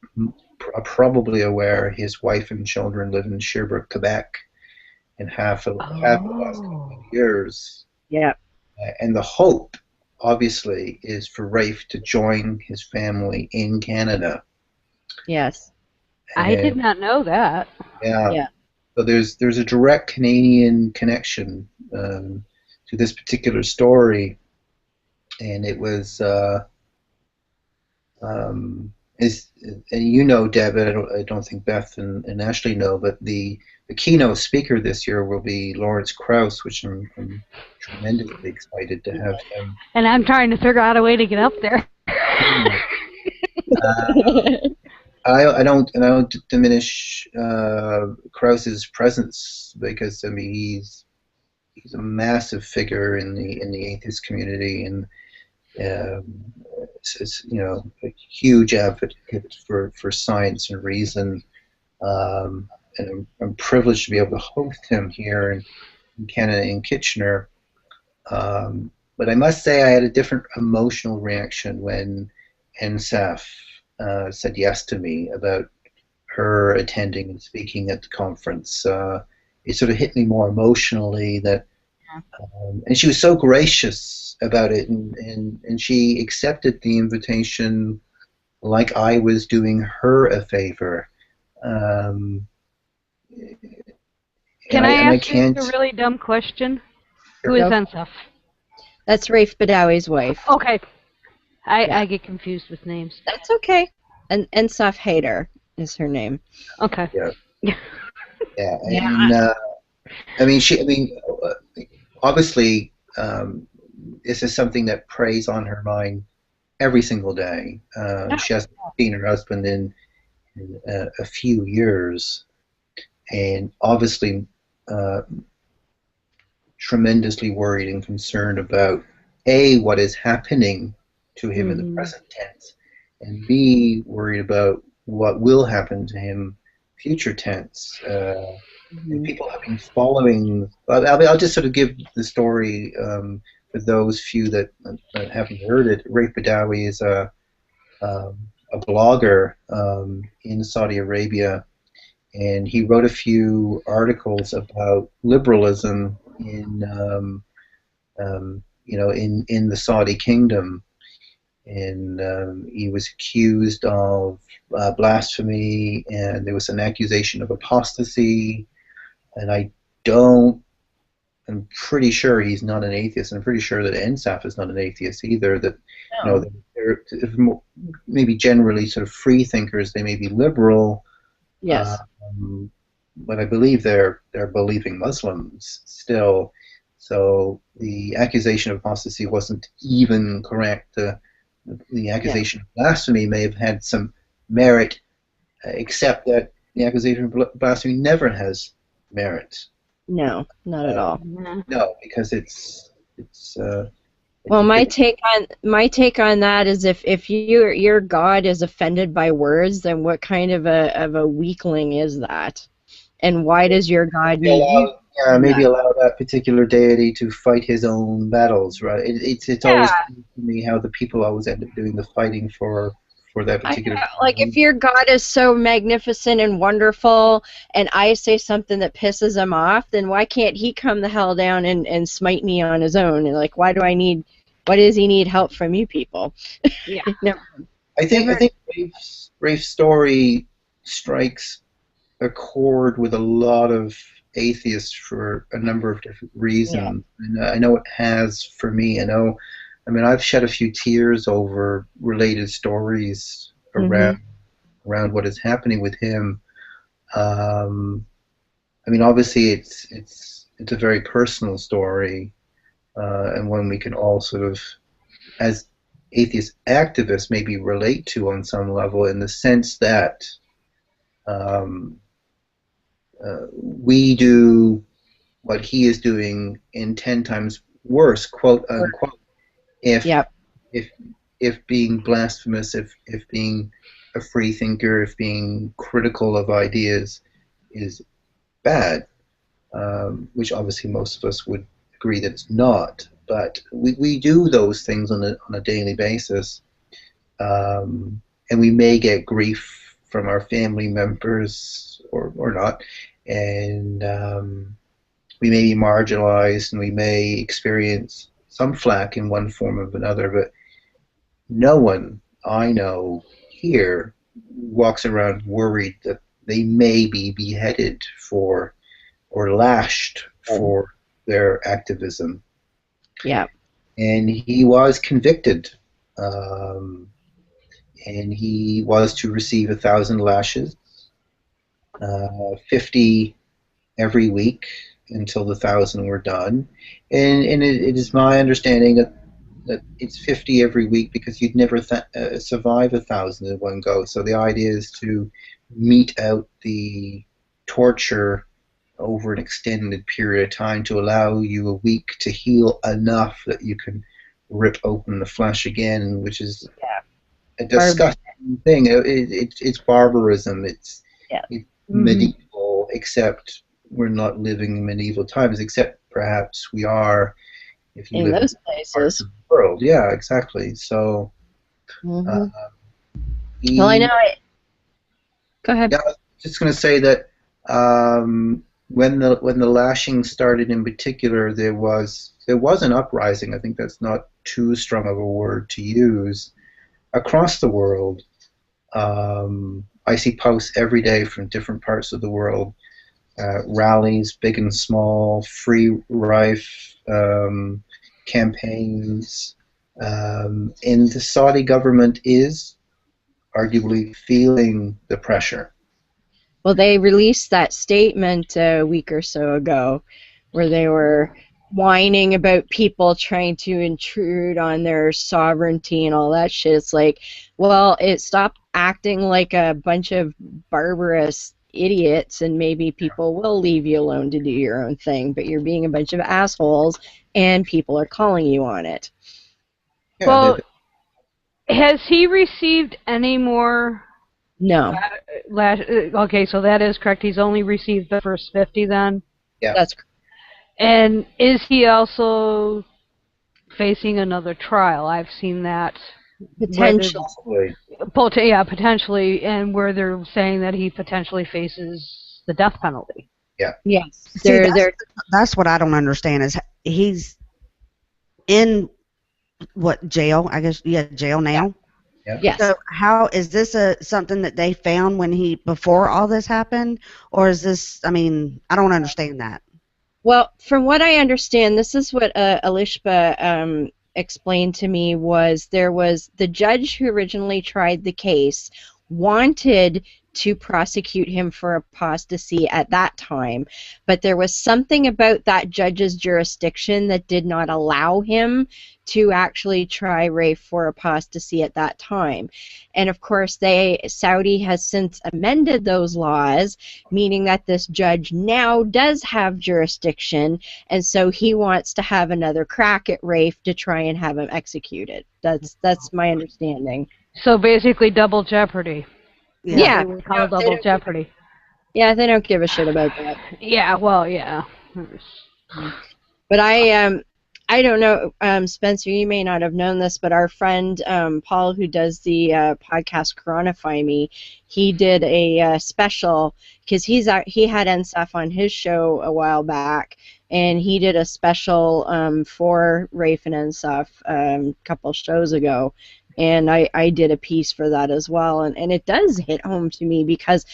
are probably aware, his wife and children live in Sherbrooke, Quebec, and half of the last couple of years. Yeah. And the hope, obviously, is for Raif to join his family in Canada. Yes. I did not know that. Yeah. So there's a direct Canadian connection to this particular story, and it was. And you know, Deb, I don't think Beth and Ashley know, but the keynote speaker this year will be Lawrence Krauss, which I'm tremendously excited to have him. And I'm trying to figure out a way to get up there. I don't diminish Krause's presence, because I mean he's a massive figure in the atheist community, and you know, a huge advocate for science and reason. And I'm privileged to be able to host him here in Canada, in Kitchener. But I must say I had a different emotional reaction when NSAF said yes to me about her attending and speaking at the conference. It sort of hit me more emotionally that, and she was so gracious about it, and she accepted the invitation like I was doing her a favor. Um, Can and I I ask you can't. a really dumb question? Who Sure. is Go. Ensaf? That's Rafe Badawi's wife. Okay. Yeah. I get confused with names. That's okay. And Ensaf Hader is her name. Okay. Yeah. Yeah. Yeah. I mean, obviously, this is something that preys on her mind every single day. She hasn't seen her husband in a few years, and obviously tremendously worried and concerned about A, what is happening to him in the present tense, and B, worried about what will happen to him future tense. And people have been following. I'll just sort of give the story for those few that haven't heard it. Raif Badawi is a blogger in Saudi Arabia, and he wrote a few articles about liberalism in the Saudi kingdom, and he was accused of blasphemy, and there was an accusation of apostasy, and I'm pretty sure he's not an atheist, and I'm pretty sure that NSAF is not an atheist either. That they're maybe generally sort of free thinkers. They may be liberal, Yes. but I believe they're believing Muslims still. So the accusation of apostasy wasn't even correct. The accusation of blasphemy may have had some merit, except that the accusation of blasphemy never has merit. No, not at all. No, because it's Well, my take on that is if your God is offended by words, then what kind of a weakling is that? And why does your God need you? maybe allow that particular deity to fight his own battles, right? It's always funny to me how the people always end up doing the fighting for that particular. Like if your God is so magnificent and wonderful, and I say something that pisses him off, then why can't he come the hell down and smite me on his own? And like, why does he need help from you people? Yeah. I think Rafe's story strikes a chord with a lot of atheists for a number of different reasons. Yeah. And I know it has for me. I mean, I've shed a few tears over related stories around what is happening with him. I mean, obviously, it's a very personal story, and one we can all sort of, as atheist activists, maybe relate to on some level, in the sense that we do what he is doing in 10 times worse, quote unquote, if being blasphemous, if being a free thinker, if being critical of ideas is bad, which obviously most of us would agree that it's not. But we do those things on a daily basis, and we may get grief from our family members or not, and we may be marginalized, and we may experience some flack in one form or another, but no one I know here walks around worried that they may be beheaded for or lashed for their activism. Yeah. And he was convicted, and he was to receive 1,000 lashes, 50 every week until the 1,000 were done. And it is my understanding that that it's 50 every week because you'd never survive 1,000 in one go. So the idea is to mete out the torture over an extended period of time to allow you a week to heal enough that you can rip open the flesh again, which is a disgusting thing. It's barbarism. It's medieval, except we're not living in medieval times, except perhaps we are if you in live those in parts places. of the world. Yeah, exactly. So, Well, I know. Go ahead. Yeah, I was just going to say that when the lashing started, in particular, there was an uprising. I think that's not too strong of a word to use across the world. I see posts every day from different parts of the world, rallies, big and small, free rife campaigns, and the Saudi government is arguably feeling the pressure. Well, they released that statement a week or so ago where they were whining about people trying to intrude on their sovereignty and all that shit. It's like, well, stop acting like a bunch of barbarous idiots and maybe people will leave you alone to do your own thing, but you're being a bunch of assholes and people are calling you on it. Yeah, Well, has he received any more? No. Okay, so that is correct. He's only received the first 50 then? Yeah. That's correct. And is he also facing another trial? I've seen that. Potentially. Potentially, and where they're saying that he potentially faces the death penalty. Yeah. Yes. See, that's what I don't understand is he's in what, jail? I guess, jail now. Yeah. Yes. So how is this something that they found before all this happened, or is this? I mean, I don't understand that. Well, from what I understand, this is what Alishba explained to me, was there was the judge who originally tried the case wanted to prosecute him for apostasy at that time, but there was something about that judge's jurisdiction that did not allow him to actually try Rafe for apostasy at that time. And of course, Saudi has since amended those laws, meaning that this judge now does have jurisdiction, and so he wants to have another crack at Rafe to try and have him executed. That's my understanding. So basically double jeopardy. Yeah. They would call double jeopardy. Yeah, they don't give a shit about that. Yeah, well, yeah. But I don't know, Spencer, you may not have known this, but our friend Paul, who does the podcast Coronify Me, he did a special, because he had NSF on his show a while back, and he did a special for Rafe and NSF a couple shows ago, and I did a piece for that as well, and it does hit home to me because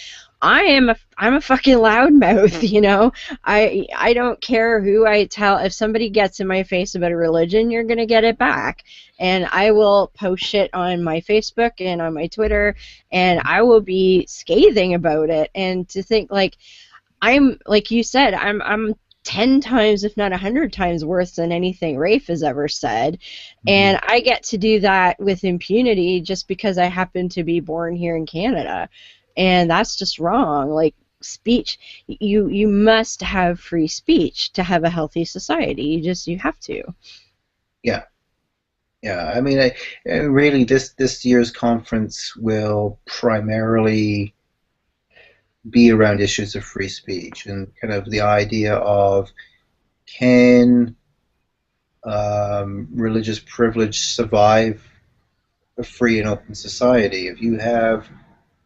I'm a fucking loudmouth, you know. I don't care who I tell. If somebody gets in my face about a religion, you're gonna get it back. And I will post shit on my Facebook and on my Twitter, and I will be scathing about it. And to think, like, I'm, like you said, I'm 10 times, if not 100 times worse than anything Rafe has ever said. And I get to do that with impunity just because I happen to be born here in Canada. And that's just wrong. Like, speech, you must have free speech to have a healthy society. You have to. Yeah. Yeah, I mean, really, this year's conference will primarily be around issues of free speech and kind of the idea of, can religious privilege survive a free and open society? If you have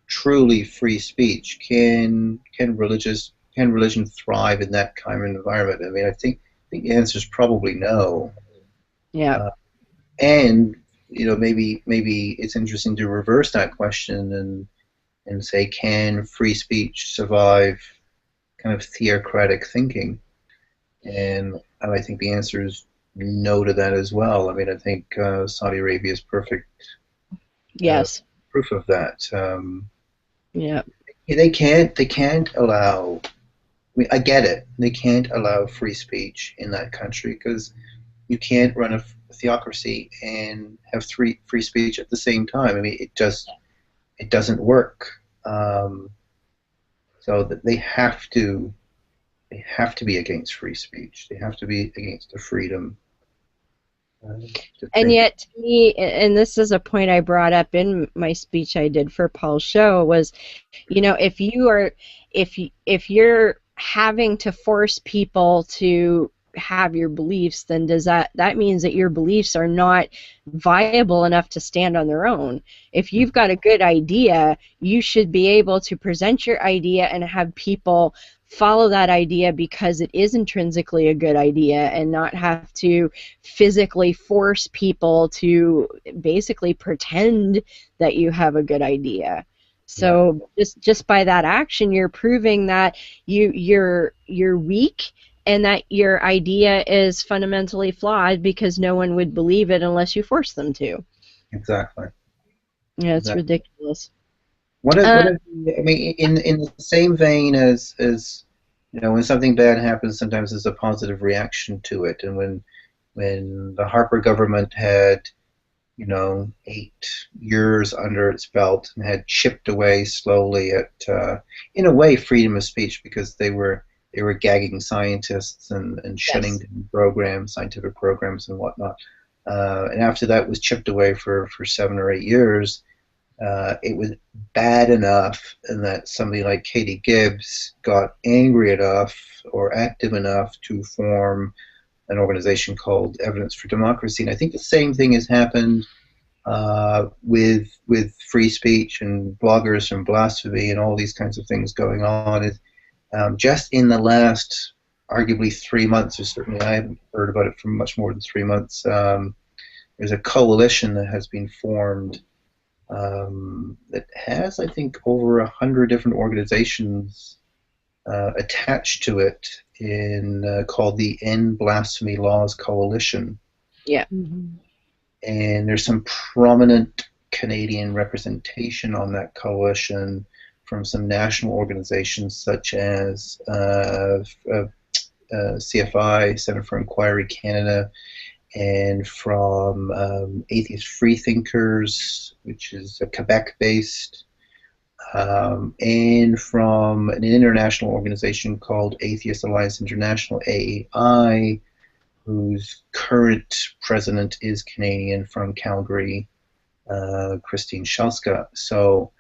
truly free speech, can religion thrive in that kind of environment? I mean, I think the answer is probably no. Yeah. And maybe it's interesting to reverse that question and say, can free speech survive kind of theocratic thinking? And I think the answer is no to that as well. I mean, I think Saudi Arabia is perfect. Yes. Proof of that. Yeah. They can't allow. I mean, I get it. They can't allow free speech in that country because you can't run a theocracy and have free speech at the same time. I mean, it doesn't work. So that they have to be against free speech. They have to be against the freedom to And think. yet, to me, and this is a point I brought up in my speech I did for Paul's show, was, you know, if you're having to force people to have your beliefs, then that means that your beliefs are not viable enough to stand on their own. If you've got a good idea, you should be able to present your idea and have people follow that idea because it is intrinsically a good idea, and not have to physically force people to basically pretend that you have a good idea. So just by that action, you're proving that you're weak and that your idea is fundamentally flawed, because no one would believe it unless you force them to. Exactly. Yeah, it's Exactly. ridiculous. What if, I mean, in the same vein as you know, when something bad happens, sometimes there's a positive reaction to it. And when the Harper government had, you know, 8 years under its belt and had chipped away slowly at, in a way, freedom of speech, because they were gagging scientists and shutting down programs, scientific programs and whatnot. And after that was chipped away for 7 or 8 years, it was bad enough that somebody like Katie Gibbs got angry enough or active enough to form an organization called Evidence for Democracy. And I think the same thing has happened with free speech and bloggers and blasphemy and all these kinds of things going on. Just in the last, arguably 3 months, or certainly I haven't heard about it for much more than 3 months, there's a coalition that has been formed that has, I think, over 100 different organizations attached to it, called the End Blasphemy Laws Coalition. Yeah. And there's some prominent Canadian representation on that coalition from some national organizations such as CFI, Center for Inquiry Canada, and from Atheist Freethinkers, which is Quebec-based, and from an international organization called Atheist Alliance International, AAI, whose current president is Canadian, from Calgary, Christine Shelska. So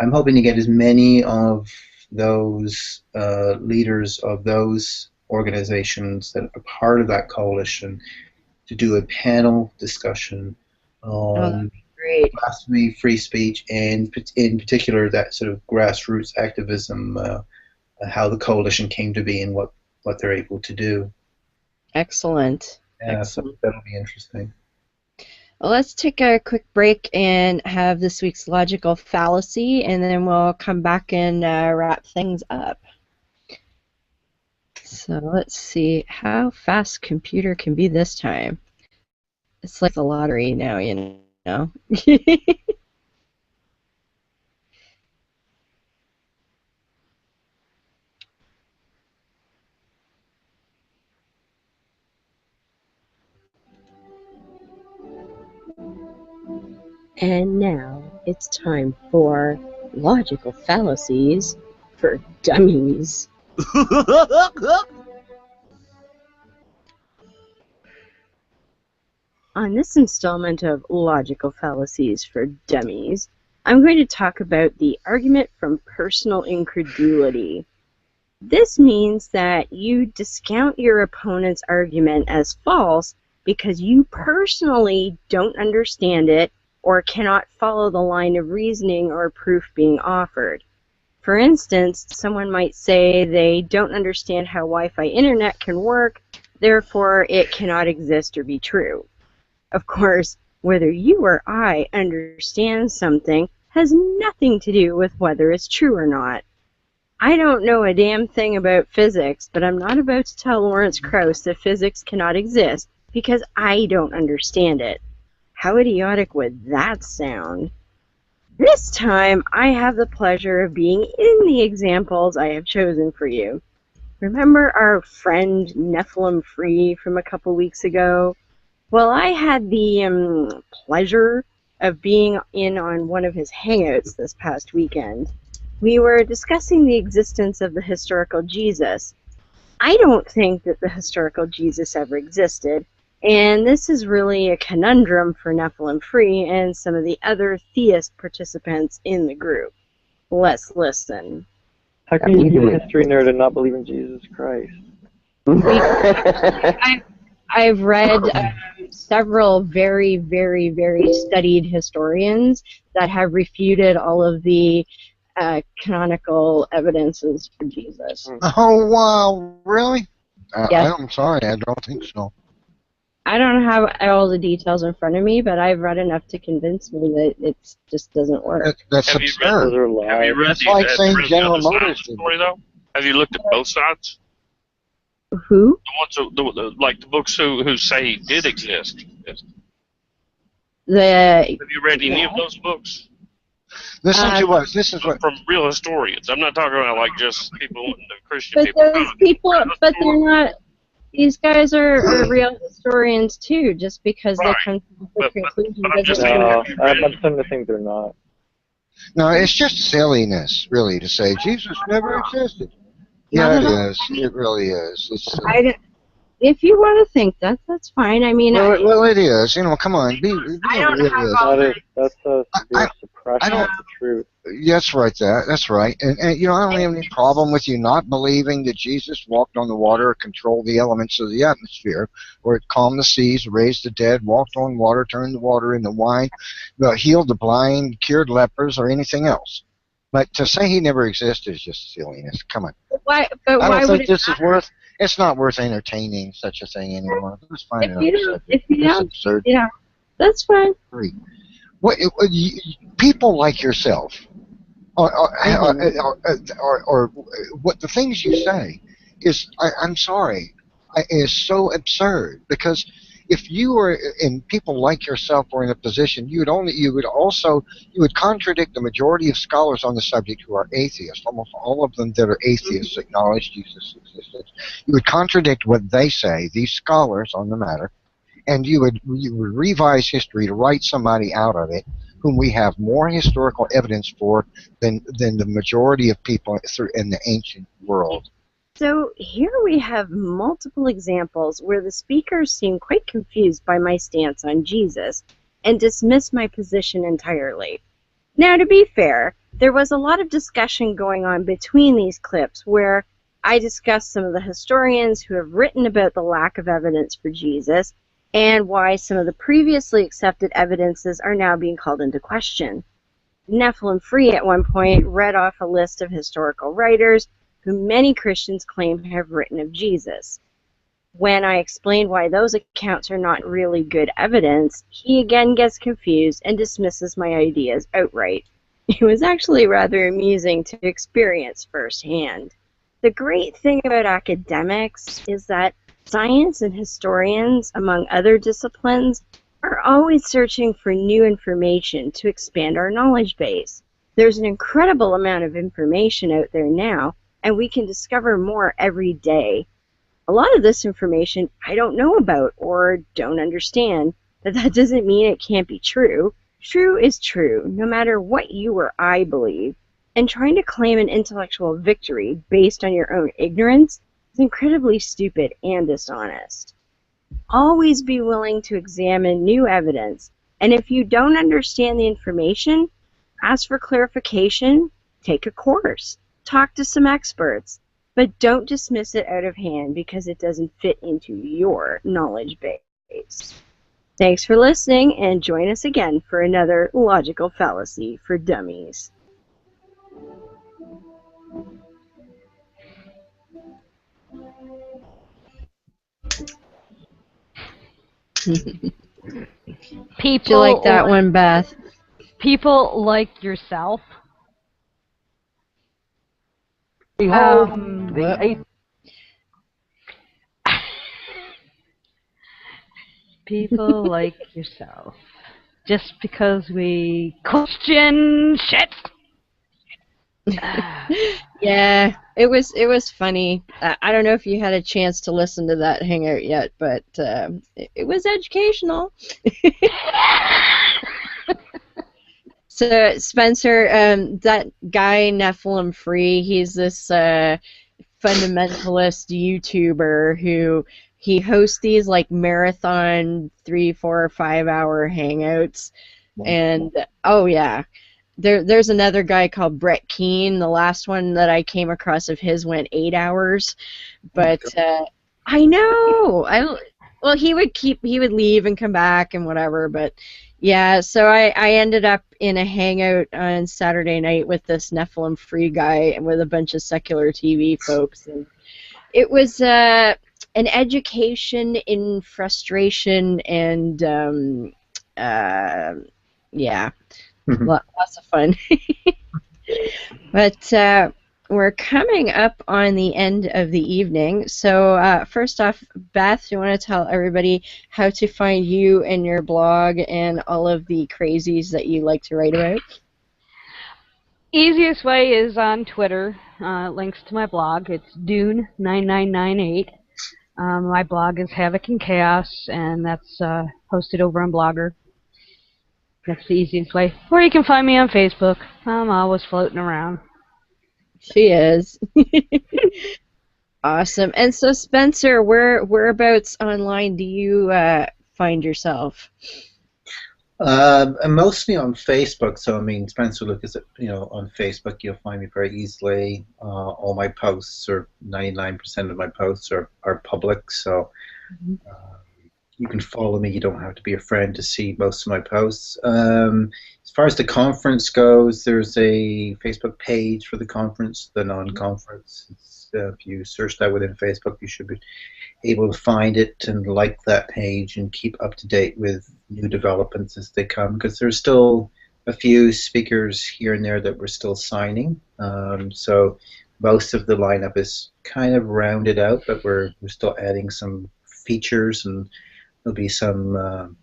I'm hoping to get as many of those leaders of those organizations that are part of that coalition to do a panel discussion on blasphemy, free speech, and in particular that sort of grassroots activism, how the coalition came to be and what they're able to do. Excellent. Yeah, so that'll be interesting. Well, let's take a quick break and have this week's logical fallacy, and then we'll come back and wrap things up. So let's see how fast computer can be this time. It's like the lottery now, you know. And now it's time for logical fallacies for dummies. On this installment of Logical Fallacies for Dummies, I'm going to talk about the argument from personal incredulity. This means that you discount your opponent's argument as false because you personally don't understand it or cannot follow the line of reasoning or proof being offered. For instance, someone might say they don't understand how Wi-Fi internet can work, therefore it cannot exist or be true. Of course, whether you or I understand something has nothing to do with whether it's true or not. I don't know a damn thing about physics, but I'm not about to tell Lawrence Krauss that physics cannot exist because I don't understand it. How idiotic would that sound? This time, I have the pleasure of being in the examples I have chosen for you. Remember our friend Nephilim Free from a couple weeks ago? Well, I had the pleasure of being in on one of his hangouts this past weekend. We were discussing the existence of the historical Jesus. I don't think that the historical Jesus ever existed, and this is really a conundrum for Nephilim Free and some of the other theist participants in the group. Let's listen. How can you be a history nerd and not believe in Jesus Christ? I've read several very, very, very studied historians that have refuted all of the canonical evidences for Jesus. Oh, wow, really? Yes. I'm sorry, I don't think so. I don't have all the details in front of me, but I've read enough to convince me that it just doesn't work. That's Those absurd. are lies. Have you read It's like saying General the other side of Motors the did. story, though? Have you looked at both sides? Who? The ones like the books who say he did exist. Have The you read any of those books? Listen to us. This is what. From real historians. I'm not talking about like just people, the Christian but people. those people, but they're not. These guys are real historians too. Just because Right. they come to the conclusion but I'm just doesn't saying, mean. No, have you read I'm starting to think they're not. No, it's just silliness, really, to say Jesus never existed. Yeah, it is. It really is. It's. If you want to think that, that's fine. I mean, Well, it is. You know, come on. I don't have all That is, that's a severe suppression of the truth. That's right. That's right. And you know, I don't have any problem with you not believing that Jesus walked on the water, controlled the elements of the atmosphere, or it calmed the seas, raised the dead, walked on water, turned the water into wine, healed the blind, cured lepers, or anything else. But to say he never existed is just silliness. Come on. Why? I But don't why would think it this is matter? worth. It's not worth entertaining such a thing anymore. Let's find If another you don't, subject. if you It's don't, absurd. yeah, that's fine. People like yourself, or what the things you say is, I'm sorry, is so absurd, because if you were, and people like yourself were in a position, you would contradict the majority of scholars on the subject who are atheists. Almost all of them that are atheists acknowledge Jesus existed. You would contradict what they say, these scholars on the matter, and you would revise history to write somebody out of it whom we have more historical evidence for than the majority of people in the ancient world. So here we have multiple examples where the speakers seem quite confused by my stance on Jesus and dismiss my position entirely. Now, to be fair, there was a lot of discussion going on between these clips where I discussed some of the historians who have written about the lack of evidence for Jesus and why some of the previously accepted evidences are now being called into question. Nephilim Free at one point read off a list of historical writers who many Christians claim have written of Jesus. When I explained why those accounts are not really good evidence, he again gets confused and dismisses my ideas outright. It was actually rather amusing to experience firsthand. The great thing about academics is that science and historians, among other disciplines, are always searching for new information to expand our knowledge base. There's an incredible amount of information out there now, and we can discover more every day. A lot of this information I don't know about or don't understand, but that doesn't mean it can't be true. True is true, no matter what you or I believe, and trying to claim an intellectual victory based on your own ignorance is incredibly stupid and dishonest. Always be willing to examine new evidence, and if you don't understand the information, ask for clarification, take a course, talk to some experts, but don't dismiss it out of hand because it doesn't fit into your knowledge base. Thanks for listening, and join us again for another Logical Fallacy for Dummies. People Did you like that one, Beth? People like yourself. Behold, What? People like yourself. Just because we question shit. Yeah, it was funny. I don't know if you had a chance to listen to that hangout yet, but it was educational. So Spencer, that guy Nephilim Free, he's this fundamentalist YouTuber who he hosts these like marathon 3, 4, 5 hour hangouts, and oh yeah, there's another guy called Brett Keane. The last one that I came across of his went 8 hours, but I know well he would leave and come back and whatever, but yeah, so I ended up in a hangout on Saturday night with this Nephilim Free guy and with a bunch of secular TV folks, and it was an education in frustration and yeah, lots of fun. But we're coming up on the end of the evening, so first off, Beth, do you want to tell everybody how to find you and your blog and all of the crazies that you like to write about? Easiest way is on Twitter. Links to my blog. It's Dune9998. My blog is Havoc and Chaos, and that's hosted over on Blogger. That's the easiest way. Or you can find me on Facebook. I'm always floating around. She is. Awesome. And so, Spencer, whereabouts online do you find yourself? I'm mostly on Facebook, so I mean, Spencer Lucas, on Facebook, you'll find me very easily. All my posts, or 99% of my posts, are public, so you can follow me. You don't have to be a friend to see most of my posts. As far as the conference goes, there's a Facebook page for the conference, the non-conference. If you search that within Facebook, you should be able to find it and like that page and keep up to date with new developments as they come, because there's still a few speakers here and there that we're still signing. So most of the lineup is kind of rounded out, but we're still adding some features, and there'll be some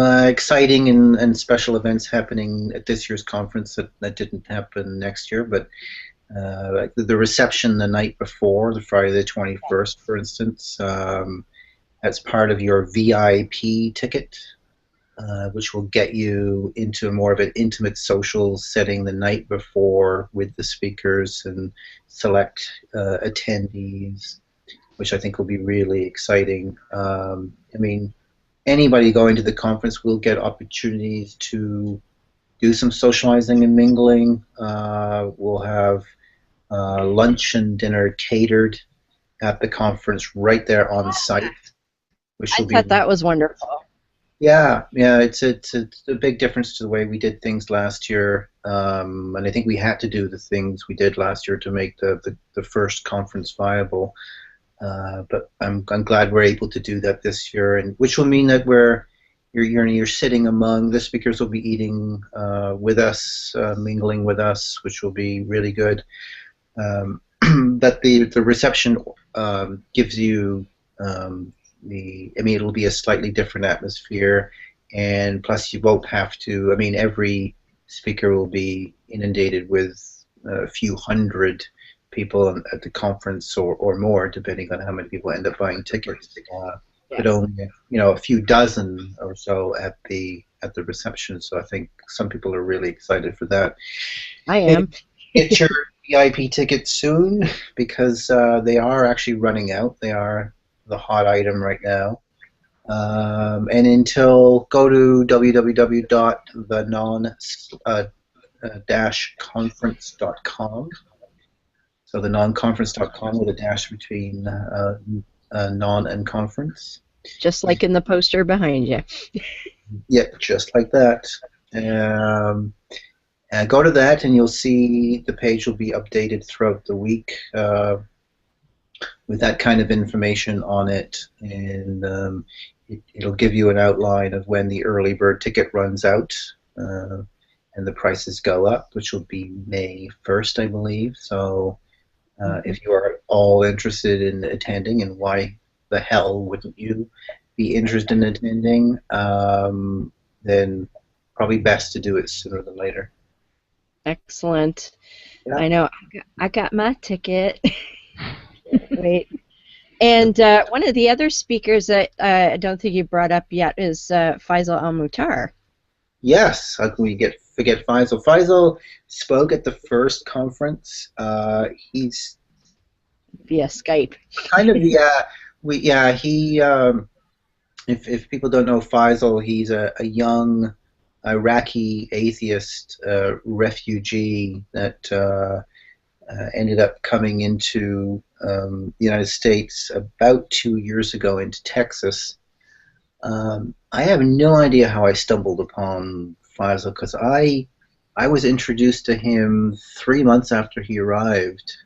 exciting and special events happening at this year's conference that didn't happen next year. But like the reception the night before, the Friday the 21st, for instance, that's part of your VIP ticket, which will get you into more of an intimate social setting the night before with the speakers and select attendees, which I think will be really exciting. I mean, anybody going to the conference will get opportunities to do some socializing and mingling. We'll have lunch and dinner catered at the conference right there on site, which will be. I thought that was wonderful. Yeah, it's a big difference to the way we did things last year, and I think we had to do the things we did last year to make the first conference viable. But I'm glad we're able to do that this year, and which will mean that you're sitting among the speakers, will be eating with us, mingling with us, which will be really good. But the reception gives you it'll be a slightly different atmosphere, and plus you won't have to. I mean, every speaker will be inundated with a few hundred people at the conference, or more, depending on how many people end up buying tickets. But only a few dozen or so at the reception. So I think some people are really excited for that. I am. Get your VIP tickets soon, because they are actually running out. They are the hot item right now. And go to www.thenon-conference.com. So the non-conference.com with a dash between non and conference. Just like in the poster behind you. Yeah, just like that. Go to that, and you'll see the page will be updated throughout the week with that kind of information on it, and it'll give you an outline of when the early bird ticket runs out, and the prices go up, which will be May 1st, I believe. So if you are all interested in attending, and why the hell wouldn't you be interested in attending, then probably best to do it sooner than later. Excellent. I know. I got my ticket. Wait. And one of the other speakers that I don't think you brought up yet is Faisal Al-Mutar. Yes, how can we forget Faisal? Faisal spoke at the first conference. He's via Skype. kind of he. If people don't know Faisal, he's a young Iraqi atheist refugee that ended up coming into the United States about 2 years ago into Texas. I have no idea how I stumbled upon Faisal because I was introduced to him 3 months after he arrived,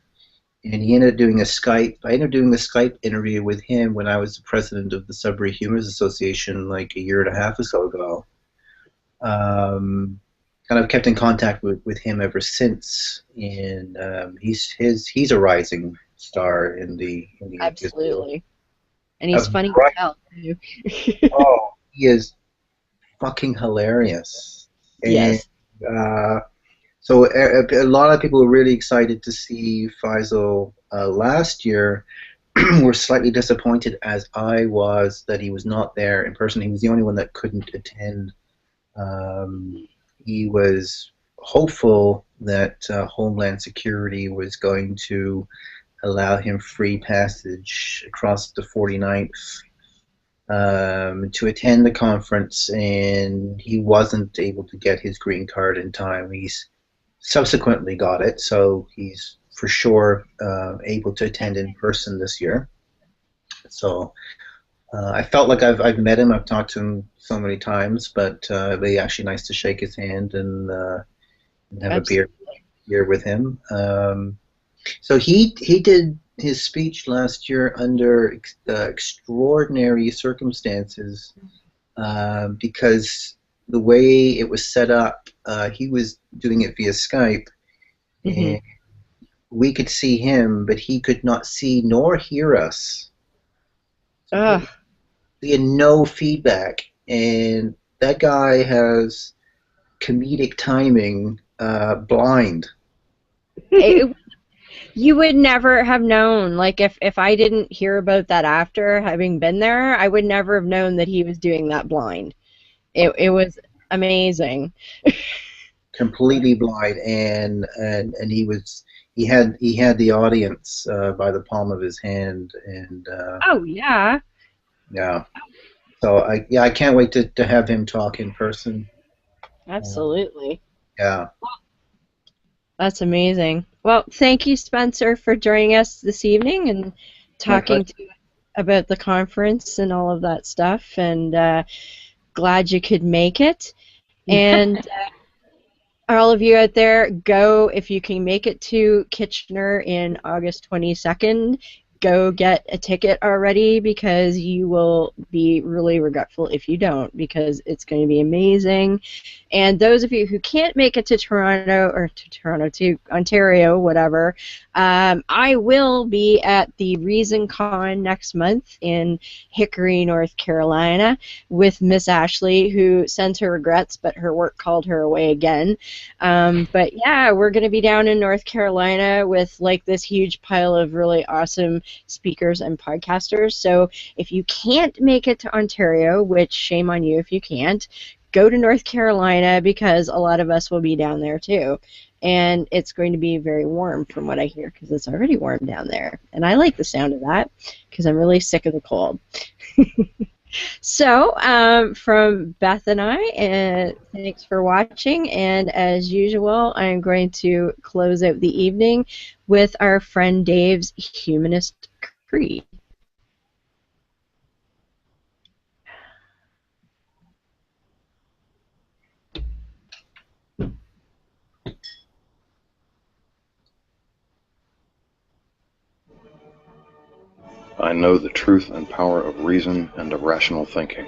and he ended up doing a Skype. I ended up doing a Skype interview with him when I was the president of the Sudbury Humans Association like a year and a half or so ago. Kind of kept in contact with him ever since, and he's a rising star in the absolutely, and he's funny as hell too. Oh, he is fucking hilarious. Yes. And, so a lot of people were really excited to see Faisal last year. Were slightly disappointed, as I was, that he was not there in person. He was the only one that couldn't attend. He was hopeful that Homeland Security was going to allow him free passage across the 49th to attend the conference, and he wasn't able to get his green card in time. He's subsequently got it, so he's for sure able to attend in person this year. So I felt like I've met him. I've talked to him so many times, but it'd be actually nice to shake his hand and have absolutely a beer with him. So he did his speech last year under extraordinary circumstances because the way it was set up, he was doing it via Skype, and we could see him, but he could not see nor hear us. He had no feedback, and that guy has comedic timing blind. You would never have known. Like, if I didn't hear about that after having been there, I would never have known that he was doing that blind. It was amazing. Completely blind, and he had the audience by the palm of his hand, and oh yeah. Yeah. So I can't wait to have him talk in person. Absolutely. Yeah. That's amazing. Well, thank you, Spencer, for joining us this evening and talking about the conference and all of that stuff. And glad you could make it. And all of you out there, go if you can make it to Kitchener in August 22nd. Go get a ticket already because you will be really regretful if you don't, because it's going to be amazing. And those of you who can't make it to to Ontario, whatever, I will be at the Reason Con next month in Hickory, North Carolina with Miss Ashley, who sends her regrets, but her work called her away again. But yeah, we're going to be down in North Carolina with like this huge pile of really awesome speakers and podcasters. So if you can't make it to Ontario, which shame on you if you can't, go to North Carolina because a lot of us will be down there too. And it's going to be very warm from what I hear because it's already warm down there. And I like the sound of that because I'm really sick of the cold. So, from Beth and I, thanks for watching, and as usual, I'm going to close out the evening with our friend Dave's Humanist Creed. I know the truth and power of reason and of rational thinking,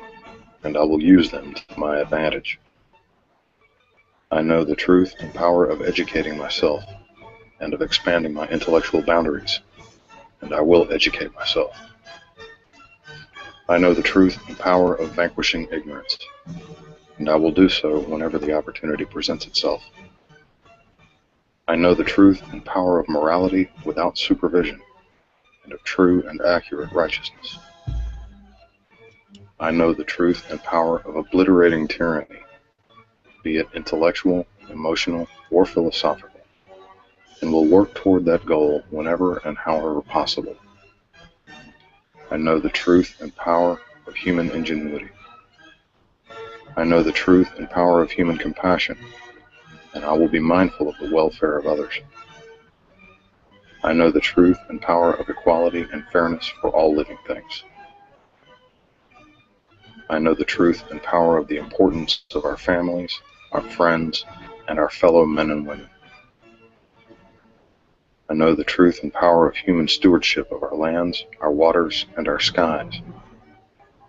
and I will use them to my advantage. I know the truth and power of educating myself and of expanding my intellectual boundaries, and I will educate myself. I know the truth and power of vanquishing ignorance, and I will do so whenever the opportunity presents itself. I know the truth and power of morality without supervision, and of true and accurate righteousness. I know the truth and power of obliterating tyranny, be it intellectual, emotional, or philosophical, and will work toward that goal whenever and however possible. I know the truth and power of human ingenuity. I know the truth and power of human compassion, and I will be mindful of the welfare of others. I know the truth and power of equality and fairness for all living things. I know the truth and power of the importance of our families, our friends, and our fellow men and women. I know the truth and power of human stewardship of our lands, our waters, and our skies,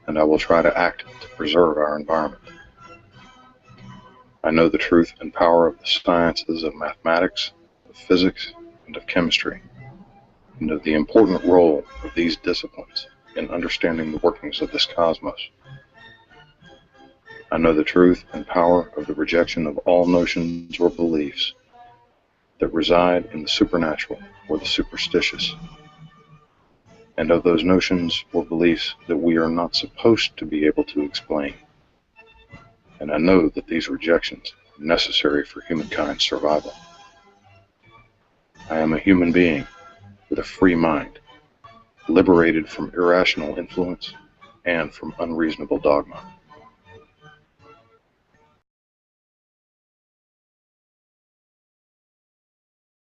and I will try to act to preserve our environment. I know the truth and power of the sciences of mathematics, of physics, and of chemistry, and of the important role of these disciplines in understanding the workings of this cosmos. I know the truth and power of the rejection of all notions or beliefs that reside in the supernatural or the superstitious, and of those notions or beliefs that we are not supposed to be able to explain. And I know that these rejections are necessary for humankind's survival. I am a human being with a free mind, liberated from irrational influence and from unreasonable dogma.